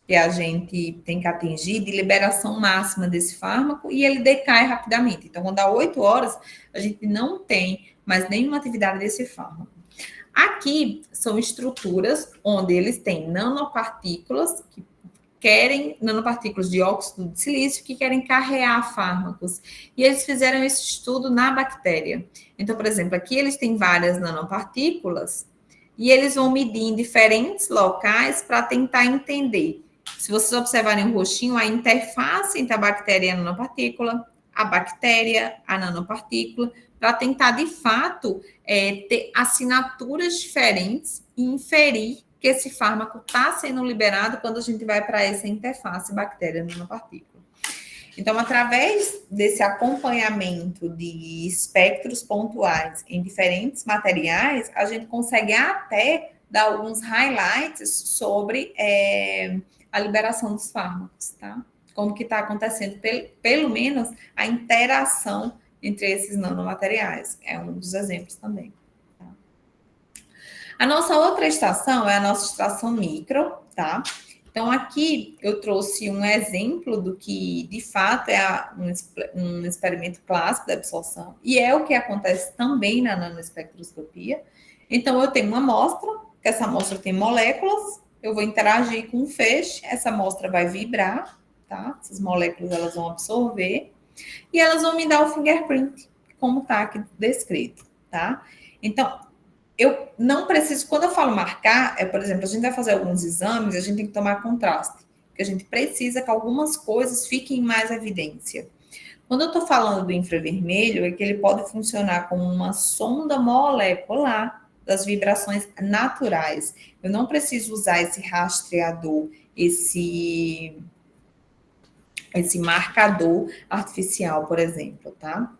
[SPEAKER 2] que a gente tem que atingir de liberação máxima desse fármaco e ele decai rapidamente. Então, quando dá 8 horas, a gente não tem mais nenhuma atividade desse fármaco. Aqui são estruturas onde eles têm nanopartículas nanopartículas de óxido de silício que querem carrear fármacos. E eles fizeram esse estudo na bactéria. Então, por exemplo, aqui eles têm várias nanopartículas e eles vão medir em diferentes locais para tentar entender. Se vocês observarem o roxinho, a interface entre a bactéria e a nanopartícula, a bactéria, a nanopartícula, para tentar, de fato, ter assinaturas diferentes e inferir que esse fármaco está sendo liberado quando a gente vai para essa interface bactéria-nanopartícula. Então, através desse acompanhamento de espectros pontuais em diferentes materiais, a gente consegue até dar alguns highlights sobre a liberação dos fármacos, tá? Como que está acontecendo, pelo menos, a interação entre esses nanomateriais. É um dos exemplos também. Tá? A nossa outra estação é a nossa estação micro, tá? Então, aqui eu trouxe um exemplo do que, de fato, é um experimento clássico da absorção, e é o que acontece também na nanoespectroscopia. Então, eu tenho uma amostra, que essa amostra tem moléculas, eu vou interagir com um feixe, essa amostra vai vibrar, tá? Essas moléculas, elas vão absorver, e elas vão me dar o fingerprint, como está aqui descrito, tá? Então, eu não preciso, quando eu falo marcar, por exemplo, a gente vai fazer alguns exames, a gente tem que tomar contraste, porque a gente precisa que algumas coisas fiquem em mais evidência. Quando eu estou falando do infravermelho, é que ele pode funcionar como uma sonda molecular das vibrações naturais. Eu não preciso usar esse rastreador, esse marcador artificial, por exemplo, tá?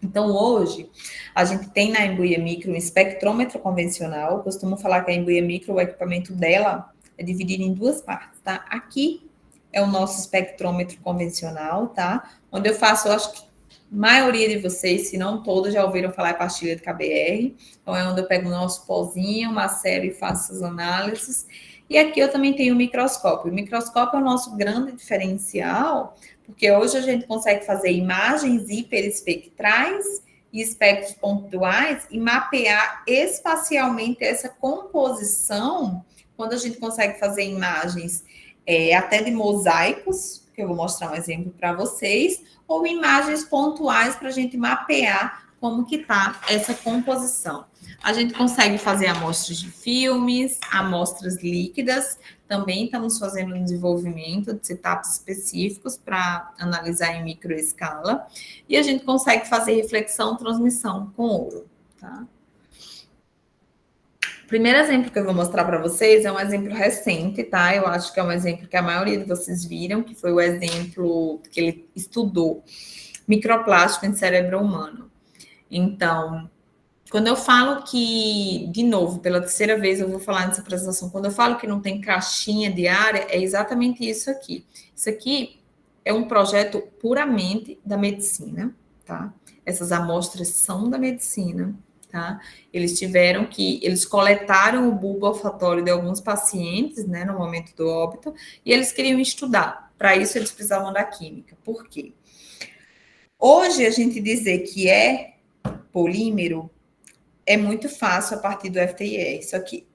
[SPEAKER 2] Então, hoje, a gente tem na Embuia Micro um espectrômetro convencional. Eu costumo falar que a Embuia Micro, o equipamento dela, é dividido em duas partes, tá? Aqui é o nosso espectrômetro convencional, tá? Onde eu faço, eu acho que a maioria de vocês, se não todos, já ouviram falar em pastilha de KBR. Então, é onde eu pego o nosso pozinho, macero e faço as análises. E aqui eu também tenho o microscópio. O microscópio é o nosso grande diferencial, porque hoje a gente consegue fazer imagens hiperespectrais e espectros pontuais e mapear espacialmente essa composição, quando a gente consegue fazer imagens até de mosaicos, que eu vou mostrar um exemplo para vocês, ou imagens pontuais para a gente mapear como que está essa composição. A gente consegue fazer amostras de filmes, amostras líquidas, também estamos fazendo um desenvolvimento de setups específicos para analisar em microescala, e a gente consegue fazer reflexão, transmissão com ouro, tá? O primeiro exemplo que eu vou mostrar para vocês é um exemplo recente, tá? Eu acho que é um exemplo que a maioria de vocês viram, que foi o exemplo que ele estudou microplástico em cérebro humano. Então, quando eu falo que, de novo, pela terceira vez eu vou falar nessa apresentação, quando eu falo que não tem caixinha de área, é exatamente isso aqui. Isso aqui é um projeto puramente da medicina, tá? Essas amostras são da medicina, tá? Eles coletaram o bulbo olfatório de alguns pacientes, né, no momento do óbito, e eles queriam estudar. Para isso, eles precisavam da química. Por quê? Hoje, a gente dizer que é polímero é muito fácil a partir do FTIR, só que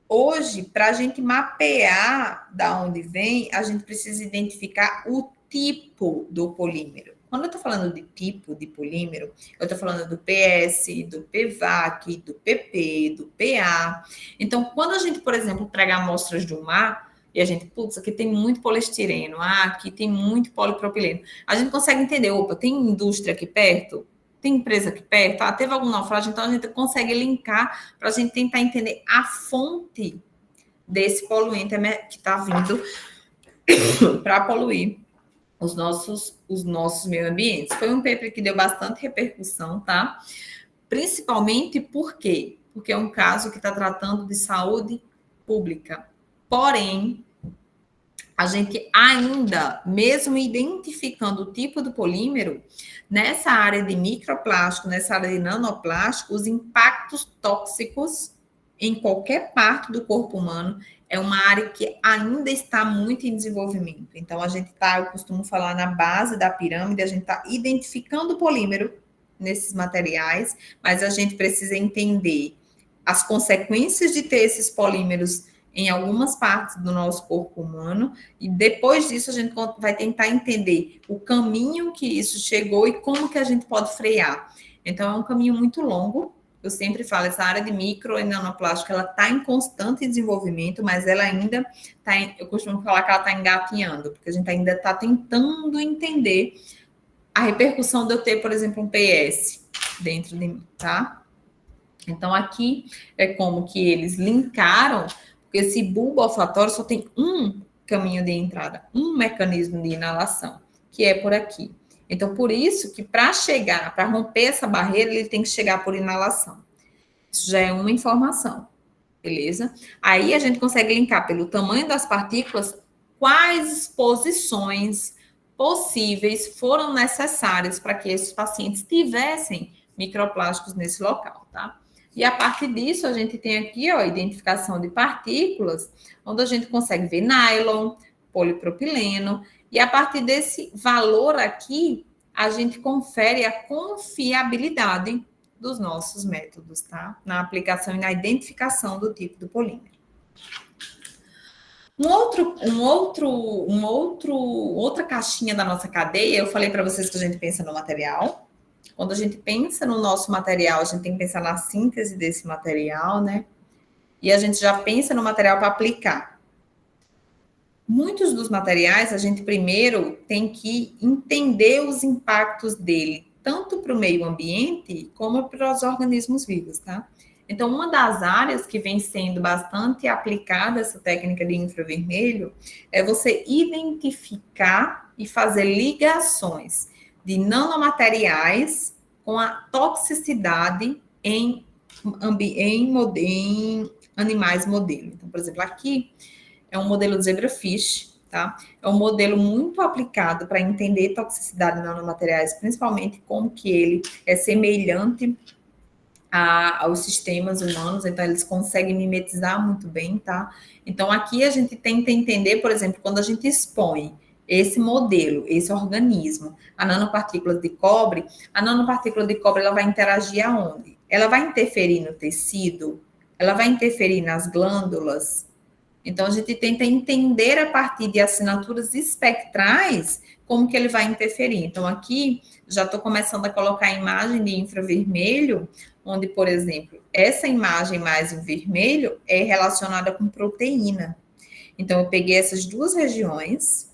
[SPEAKER 2] hoje, para a gente mapear da onde vem, a gente precisa identificar o tipo do polímero. Quando eu estou falando de tipo de polímero, eu estou falando do PS, do PVAC, do PP, do PA. Então, quando a gente, por exemplo, pega amostras do mar, e a gente, putz, aqui tem muito poliestireno, aqui tem muito polipropileno, a gente consegue entender, opa, tem indústria aqui perto? Tem empresa aqui perto? Teve algum naufrágio? Então, a gente consegue linkar para a gente tentar entender a fonte desse poluente que está vindo para poluir os nossos meio ambientes. Foi um paper que deu bastante repercussão, tá? Principalmente por quê? Porque é um caso que está tratando de saúde pública. Porém, a gente ainda, mesmo identificando o tipo do polímero, nessa área de microplástico, nessa área de nanoplástico, os impactos tóxicos em qualquer parte do corpo humano é uma área que ainda está muito em desenvolvimento. Então, eu costumo falar na base da pirâmide, a gente está identificando o polímero nesses materiais, mas a gente precisa entender as consequências de ter esses polímeros em algumas partes do nosso corpo humano, e depois disso a gente vai tentar entender o caminho que isso chegou e como que a gente pode frear. Então, é um caminho muito longo. Eu sempre falo, essa área de micro e nanoplástico, ela está em constante desenvolvimento, mas ela ainda está, eu costumo falar que ela está engatinhando, porque a gente ainda está tentando entender a repercussão de eu ter, por exemplo, um PS dentro de mim, tá? Então, aqui é como que eles linkaram, porque esse bulbo olfatório só tem um caminho de entrada, um mecanismo de inalação, que é por aqui. Então, por isso que para romper essa barreira, ele tem que chegar por inalação. Isso já é uma informação, beleza? Aí a gente consegue linkar pelo tamanho das partículas quais exposições possíveis foram necessárias para que esses pacientes tivessem microplásticos nesse local, tá? E a partir disso, a gente tem aqui, ó, identificação de partículas, onde a gente consegue ver nylon, polipropileno, e a partir desse valor aqui, a gente confere a confiabilidade dos nossos métodos, tá? Na aplicação e na identificação do tipo do polímero. Outra caixinha da nossa cadeia, eu falei para vocês que a gente pensa no material. Quando a gente pensa no nosso material, a gente tem que pensar na síntese desse material, né? E a gente já pensa no material para aplicar. Muitos dos materiais, a gente primeiro tem que entender os impactos dele, tanto para o meio ambiente, como para os organismos vivos, tá? Então, uma das áreas que vem sendo bastante aplicada essa técnica de infravermelho é você identificar e fazer ligações de nanomateriais com a toxicidade em animais modelo. Então, por exemplo, aqui é um modelo de zebrafish, tá? É um modelo muito aplicado para entender toxicidade de nanomateriais, principalmente como que ele é semelhante aos sistemas humanos, então eles conseguem mimetizar muito bem, tá? Então, aqui a gente tenta entender, por exemplo, quando a gente expõe esse modelo, esse organismo, a nanopartícula de cobre ela vai interagir aonde? Ela vai interferir no tecido? Ela vai interferir nas glândulas? Então, a gente tenta entender a partir de assinaturas espectrais como que ele vai interferir. Então, aqui, já estou começando a colocar a imagem de infravermelho, onde, por exemplo, essa imagem mais em vermelho é relacionada com proteína. Então, eu peguei essas duas regiões,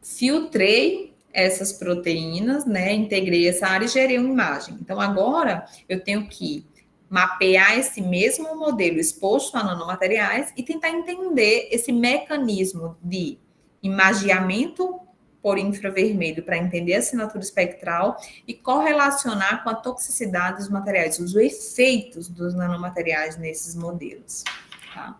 [SPEAKER 2] filtrei essas proteínas, né? Integrei essa área e gerei uma imagem. Então, agora eu tenho que mapear esse mesmo modelo exposto a nanomateriais e tentar entender esse mecanismo de imageamento por infravermelho para entender a assinatura espectral e correlacionar com a toxicidade dos materiais, os efeitos dos nanomateriais nesses modelos. Tá?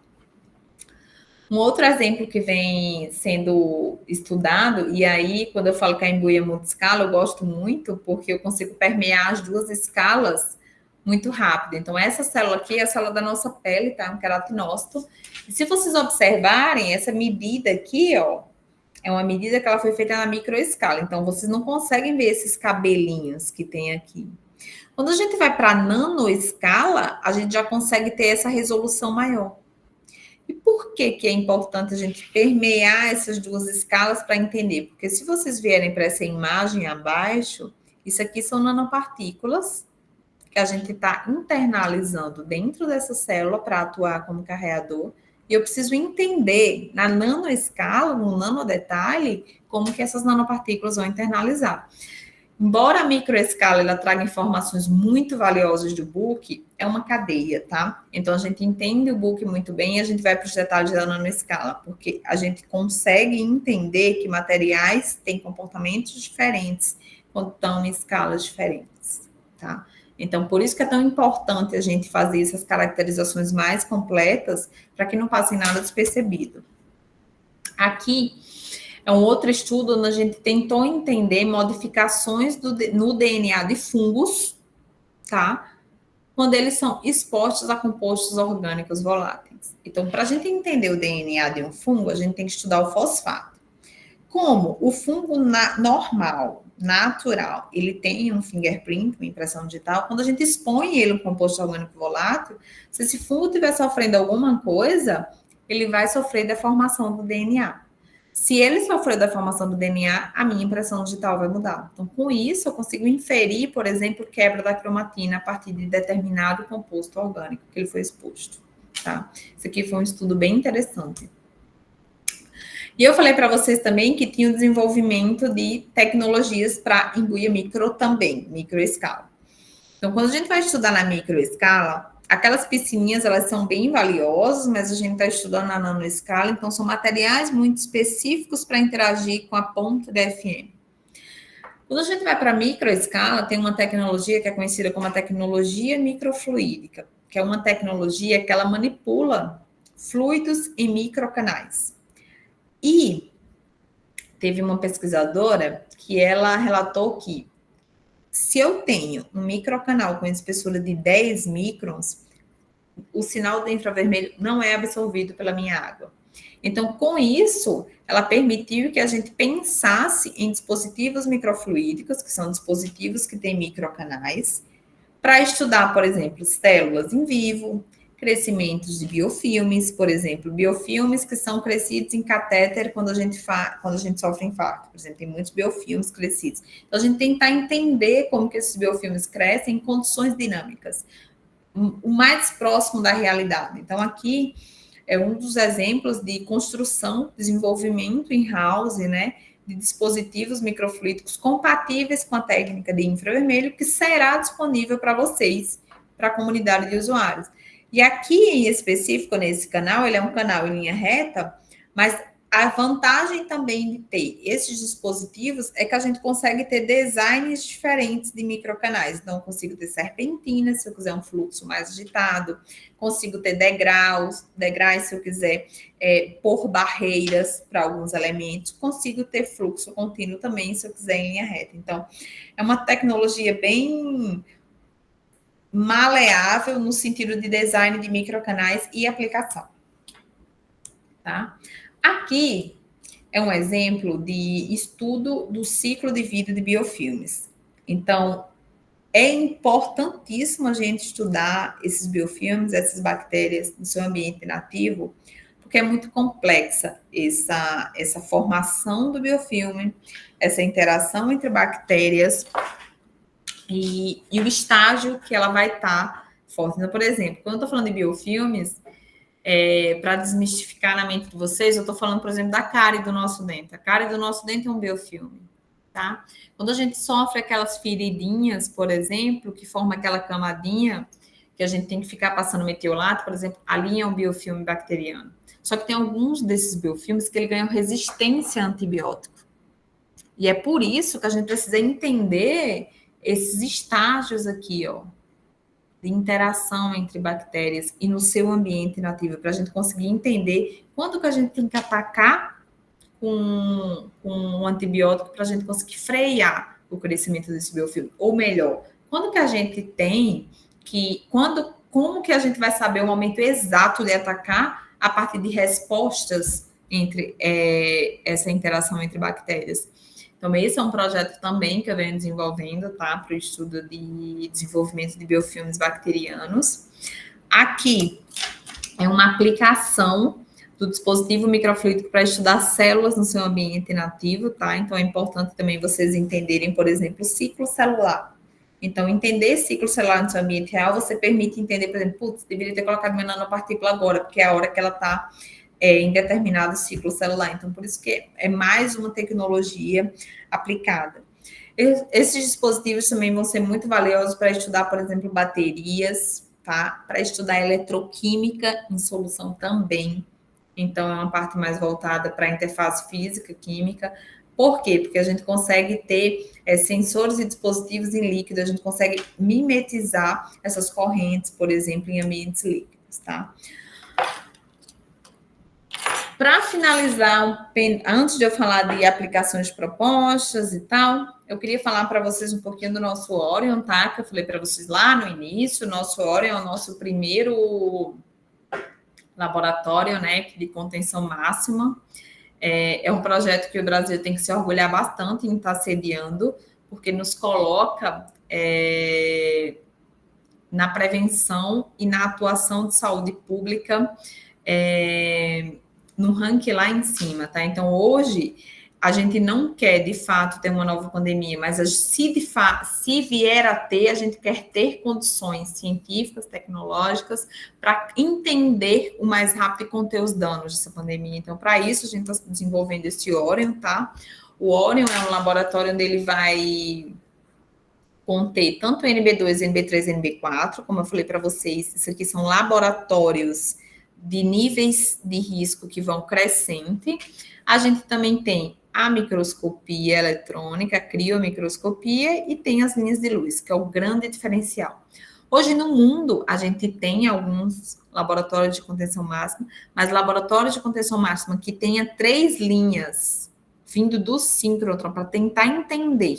[SPEAKER 2] Um outro exemplo que vem sendo estudado, e aí, quando eu falo que a embuia multiscala, eu gosto muito, porque eu consigo permear as duas escalas muito rápido. Então, essa célula aqui é a célula da nossa pele, tá? Um queratinócito. E se vocês observarem, essa medida aqui, ó, é uma medida que ela foi feita na microescala. Então, vocês não conseguem ver esses cabelinhos que tem aqui. Quando a gente vai para a nanoescala, a gente já consegue ter essa resolução maior. E por que é importante a gente permear essas duas escalas para entender? Porque se vocês vierem para essa imagem abaixo, isso aqui são nanopartículas que a gente está internalizando dentro dessa célula para atuar como carreador. E eu preciso entender na nanoescala, no nanodetalhe, como que essas nanopartículas vão internalizar. Embora a microescala ela traga informações muito valiosas do book, é uma cadeia, tá? Então a gente entende o book muito bem e a gente vai para os detalhes da nanoescala, porque a gente consegue entender que materiais têm comportamentos diferentes quando estão em escalas diferentes, tá? Então, por isso que é tão importante a gente fazer essas caracterizações mais completas para que não passe nada despercebido. Aqui é um outro estudo onde a gente tentou entender modificações no DNA de fungos, tá? Quando eles são expostos a compostos orgânicos voláteis. Então, para a gente entender o DNA de um fungo, a gente tem que estudar o fosfato. Como o fungo normal, natural, ele tem um fingerprint, uma impressão digital, quando a gente expõe ele a um composto orgânico volátil, se esse fungo estiver sofrendo alguma coisa, ele vai sofrer deformação do DNA. Se ele sofrer deformação do DNA, a minha impressão digital vai mudar. Então, com isso, eu consigo inferir, por exemplo, quebra da cromatina a partir de determinado composto orgânico que ele foi exposto. Tá? Isso aqui foi um estudo bem interessante. E eu falei para vocês também que tinha o desenvolvimento de tecnologias para embuia micro também, microescala. Então, quando a gente vai estudar na microescala, aquelas piscininhas, elas são bem valiosas, mas a gente está estudando na nanoescala, então são materiais muito específicos para interagir com a ponta DFM. Quando a gente vai para a microescala, tem uma tecnologia que é conhecida como a tecnologia microfluídica, que é uma tecnologia que ela manipula fluidos em microcanais. E teve uma pesquisadora que ela relatou que se eu tenho um microcanal com espessura de 10 microns, o sinal do infravermelho não é absorvido pela minha água. Então, com isso, ela permitiu que a gente pensasse em dispositivos microfluídicos, que são dispositivos que têm microcanais, para estudar, por exemplo, células em vivo, crescimentos de biofilmes, por exemplo, biofilmes que são crescidos em catéter quando a gente sofre infarto, por exemplo, tem muitos biofilmes crescidos. Então, a gente tentar entender como que esses biofilmes crescem em condições dinâmicas, o mais próximo da realidade. Então, aqui é um dos exemplos de construção, desenvolvimento in-house, né, de dispositivos microfluídicos compatíveis com a técnica de infravermelho, que será disponível para vocês, para a comunidade de usuários. E aqui, em específico, nesse canal, ele é um canal em linha reta, mas a vantagem também de ter esses dispositivos é que a gente consegue ter designs diferentes de microcanais. Então, eu consigo ter serpentinas, se eu quiser um fluxo mais agitado, consigo ter degraus se eu quiser pôr barreiras para alguns elementos, consigo ter fluxo contínuo também, se eu quiser em linha reta. Então, é uma tecnologia bem maleável no sentido de design de microcanais e aplicação. Tá? Aqui é um exemplo de estudo do ciclo de vida de biofilmes. Então, é importantíssimo a gente estudar esses biofilmes, essas bactérias no seu ambiente nativo, porque é muito complexa essa formação do biofilme, essa interação entre bactérias e o estágio que ela vai estar forte. Então, por exemplo, quando eu estou falando de biofilmes, para desmistificar na mente de vocês, eu estou falando, por exemplo, da cárie do nosso dente. A cárie do nosso dente é um biofilme, tá? Quando a gente sofre aquelas feridinhas, por exemplo, que forma aquela camadinha, que a gente tem que ficar passando metiolato, por exemplo, ali é um biofilme bacteriano. Só que tem alguns desses biofilmes que ele ganham resistência a antibiótico. E é por isso que a gente precisa entender esses estágios aqui, ó, de interação entre bactérias e no seu ambiente nativo, para a gente conseguir entender quando que a gente tem que atacar com um antibiótico para a gente conseguir frear o crescimento desse biofilme. Ou melhor, quando que a gente tem como que a gente vai saber o momento exato de atacar a partir de respostas entre essa interação entre bactérias. Então, esse é um projeto também que eu venho desenvolvendo, tá? Para o estudo de desenvolvimento de biofilmes bacterianos. Aqui é uma aplicação do dispositivo microfluídico para estudar células no seu ambiente nativo, tá? Então, é importante também vocês entenderem, por exemplo, o ciclo celular. Então, entender ciclo celular no seu ambiente real, você permite entender, por exemplo, putz, deveria ter colocado minha nanopartícula agora, porque é a hora que ela está em determinado ciclo celular. Então, por isso que é mais uma tecnologia aplicada. Esses dispositivos também vão ser muito valiosos para estudar, por exemplo, baterias, tá? Para estudar eletroquímica em solução também. Então, é uma parte mais voltada para a interface física, química. Por quê? Porque a gente consegue ter sensores e dispositivos em líquido, a gente consegue mimetizar essas correntes, por exemplo, em ambientes líquidos, tá? Para finalizar, antes de eu falar de aplicações propostas e tal, eu queria falar para vocês um pouquinho do nosso Orion, tá? Que eu falei para vocês lá no início. O nosso Orion é o nosso primeiro laboratório, né, de contenção máxima. É um projeto que o Brasil tem que se orgulhar bastante em estar sediando, porque nos coloca na prevenção e na atuação de saúde pública no ranking lá em cima, tá? Então, hoje, a gente não quer, de fato, ter uma nova pandemia, mas se vier a ter, a gente quer ter condições científicas, tecnológicas, para entender o mais rápido e conter os danos dessa pandemia. Então, para isso, a gente está desenvolvendo esse Orion, tá? O Orion é um laboratório onde ele vai conter tanto NB2, NB3 e NB4, como eu falei para vocês, isso aqui são laboratórios de níveis de risco que vão crescente. A gente também tem a microscopia eletrônica, a criomicroscopia, e tem as linhas de luz, que é o grande diferencial. Hoje, no mundo, a gente tem alguns laboratórios de contenção máxima, mas laboratórios de contenção máxima que tenha 3 linhas vindo do síncrotron para tentar entender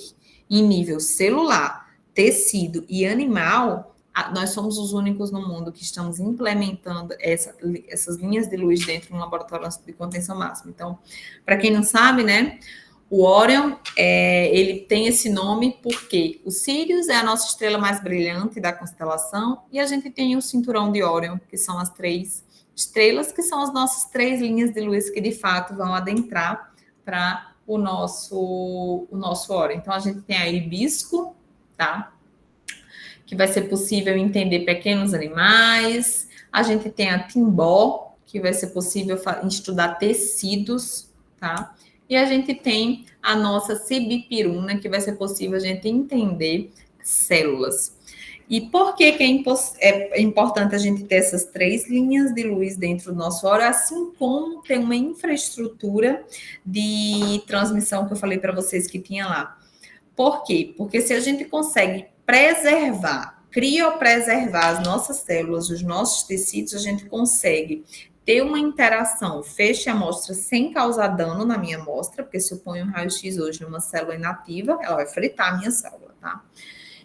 [SPEAKER 2] em nível celular, tecido e animal, nós somos os únicos no mundo que estamos implementando essas linhas de luz dentro de um laboratório de contenção máxima. Então, para quem não sabe, né, o Orion, ele tem esse nome porque o Sirius é a nossa estrela mais brilhante da constelação e a gente tem o cinturão de Orion, que são as 3 estrelas, que são as nossas 3 linhas de luz que, de fato, vão adentrar para o nosso Orion. Então, a gente tem a hibisco, tá? Que vai ser possível entender pequenos animais. A gente tem a timbó, que vai ser possível estudar tecidos, tá? E a gente tem a nossa sibipiruna, que vai ser possível a gente entender células. E por que é importante a gente ter essas 3 linhas de luz dentro do nosso Orion, assim como ter uma infraestrutura de transmissão que eu falei para vocês que tinha lá. Por quê? Porque se a gente consegue criopreservar as nossas células, os nossos tecidos, a gente consegue ter uma interação, feche a amostra sem causar dano na minha amostra, porque se eu ponho um raio-x hoje numa célula inativa, ela vai fritar a minha célula, tá?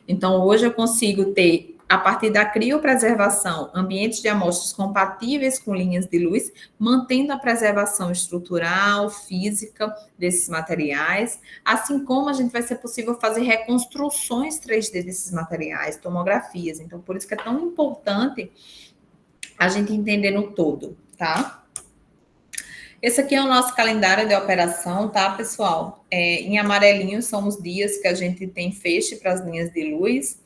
[SPEAKER 2] Então, hoje eu consigo ter, a partir da criopreservação, ambientes de amostras compatíveis com linhas de luz, mantendo a preservação estrutural, física desses materiais, assim como a gente vai ser possível fazer reconstruções 3D desses materiais, tomografias. Então, por isso que é tão importante a gente entender no todo, tá? Esse aqui é o nosso calendário de operação, tá, pessoal? Em amarelinho são os dias que a gente tem feche para as linhas de luz.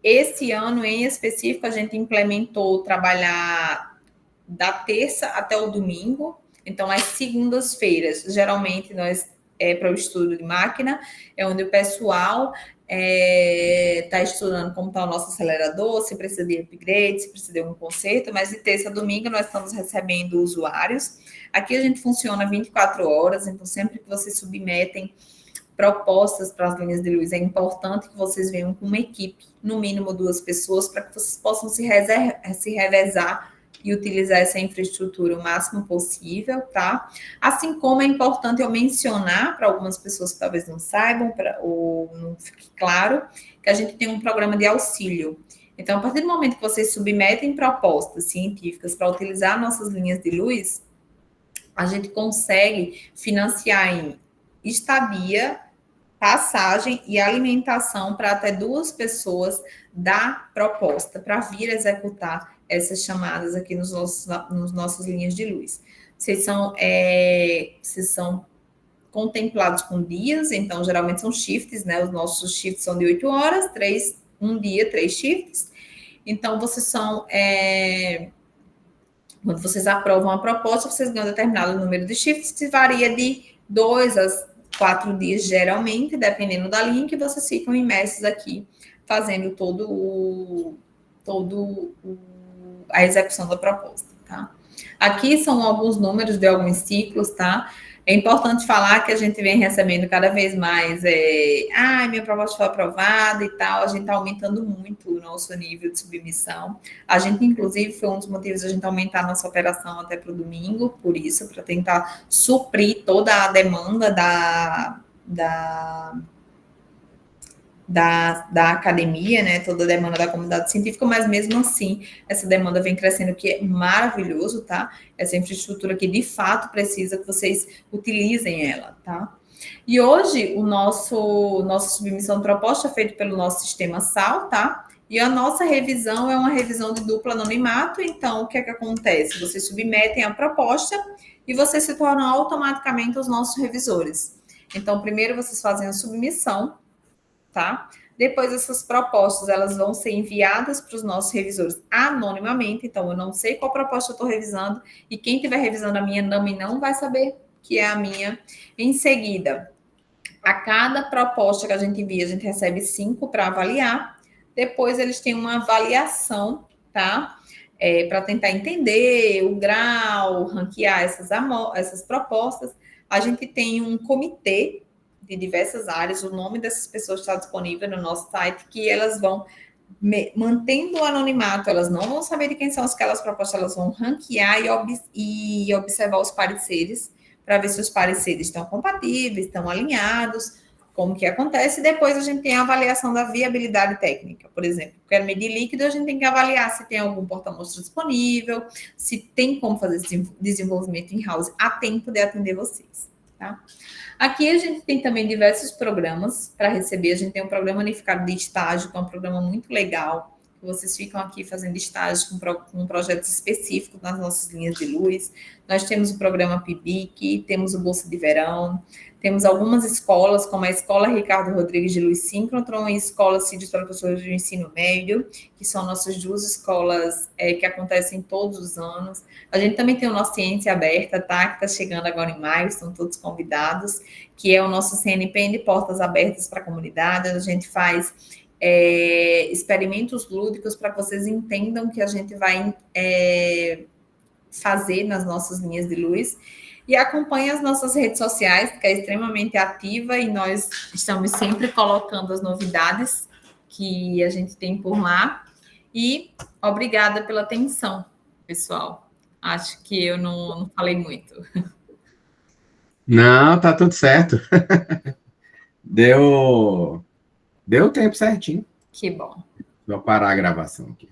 [SPEAKER 2] Esse ano, em específico, a gente implementou trabalhar da terça até o domingo. Então, as segundas-feiras, geralmente, nós para o estudo de máquina, é onde o pessoal está estudando como está o nosso acelerador, se precisa de upgrade, se precisa de um conserto, mas de terça a domingo nós estamos recebendo usuários. Aqui a gente funciona 24 horas, então sempre que vocês submetem propostas para as linhas de luz, é importante que vocês venham com uma equipe, no mínimo 2 pessoas, para que vocês possam se revezar e utilizar essa infraestrutura o máximo possível, tá? Assim como é importante eu mencionar para algumas pessoas que talvez não saibam, ou não fique claro, que a gente tem um programa de auxílio. Então, a partir do momento que vocês submetem propostas científicas para utilizar nossas linhas de luz, a gente consegue financiar em estadia, passagem e alimentação para até 2 pessoas da proposta, para vir executar essas chamadas aqui nos nossas linhas de luz. Vocês são contemplados com dias, então geralmente são shifts, né? Os nossos shifts são de 8 horas, 1 dia, 3 shifts. Então, quando vocês aprovam a proposta, vocês ganham um determinado número de shifts, que varia de 2 a 4 dias, geralmente, dependendo da linha, que vocês ficam imersos aqui, fazendo a execução da proposta, tá? Aqui são alguns números de alguns ciclos, tá? É importante falar que a gente vem recebendo cada vez mais, minha proposta foi aprovada e tal, a gente está aumentando muito o nosso nível de submissão. A gente, inclusive, foi um dos motivos de a gente aumentar a nossa operação até para o domingo, por isso, para tentar suprir toda a demanda da academia, né, toda a demanda da comunidade científica, mas mesmo assim, essa demanda vem crescendo, que é maravilhoso, tá? Essa infraestrutura que, de fato, precisa que vocês utilizem ela, tá? E hoje, nossa submissão de proposta é feita pelo nosso sistema SAL, tá? E a nossa revisão é uma revisão de duplo anonimato, então, o que é que acontece? Vocês submetem a proposta e vocês se tornam automaticamente os nossos revisores. Então, primeiro vocês fazem a submissão, tá? Depois essas propostas, elas vão ser enviadas para os nossos revisores anonimamente, então eu não sei qual proposta eu estou revisando, e quem estiver revisando a minha também não vai saber que é a minha. Em seguida, a cada proposta que a gente envia, a gente recebe 5 para avaliar, depois eles têm uma avaliação, tá? Para tentar entender o grau, ranquear essas propostas. A gente tem um comitê de diversas áreas, o nome dessas pessoas está disponível no nosso site, que elas vão, mantendo o anonimato, elas não vão saber de quem são aquelas propostas, elas vão ranquear e observar os pareceres, para ver se os pareceres estão compatíveis, estão alinhados, como que acontece, e depois a gente tem a avaliação da viabilidade técnica. Por exemplo, quero medir líquido, a gente tem que avaliar se tem algum porta-amostra disponível, se tem como fazer esse desenvolvimento in-house a tempo de atender vocês, tá? Aqui a gente tem também diversos programas para receber. A gente tem um programa unificado de estágio, que é um programa muito legal. Vocês ficam aqui fazendo estágio com projetos específicos nas nossas linhas de luz. Nós temos o programa PIBIC, temos o Bolsa de Verão, temos algumas escolas, como a Escola Ricardo Rodrigues de Luz Síncrotron e a Escola Cídios para Professores do Ensino Médio, que são nossas 2 escolas que acontecem todos os anos. A gente também tem o nosso Ciência Aberta, tá? Que está chegando agora em maio, estão todos convidados, que é o nosso CNPq de portas abertas para a comunidade. A gente faz experimentos lúdicos para que vocês entendam o que a gente vai fazer nas nossas linhas de luz. E acompanhe as nossas redes sociais, que é extremamente ativa, e nós estamos sempre colocando as novidades que a gente tem por lá. E obrigada pela atenção, pessoal. Acho que eu não falei muito.
[SPEAKER 1] Não, tá tudo certo. Deu tempo certinho.
[SPEAKER 2] Que bom.
[SPEAKER 1] Vou parar a gravação aqui.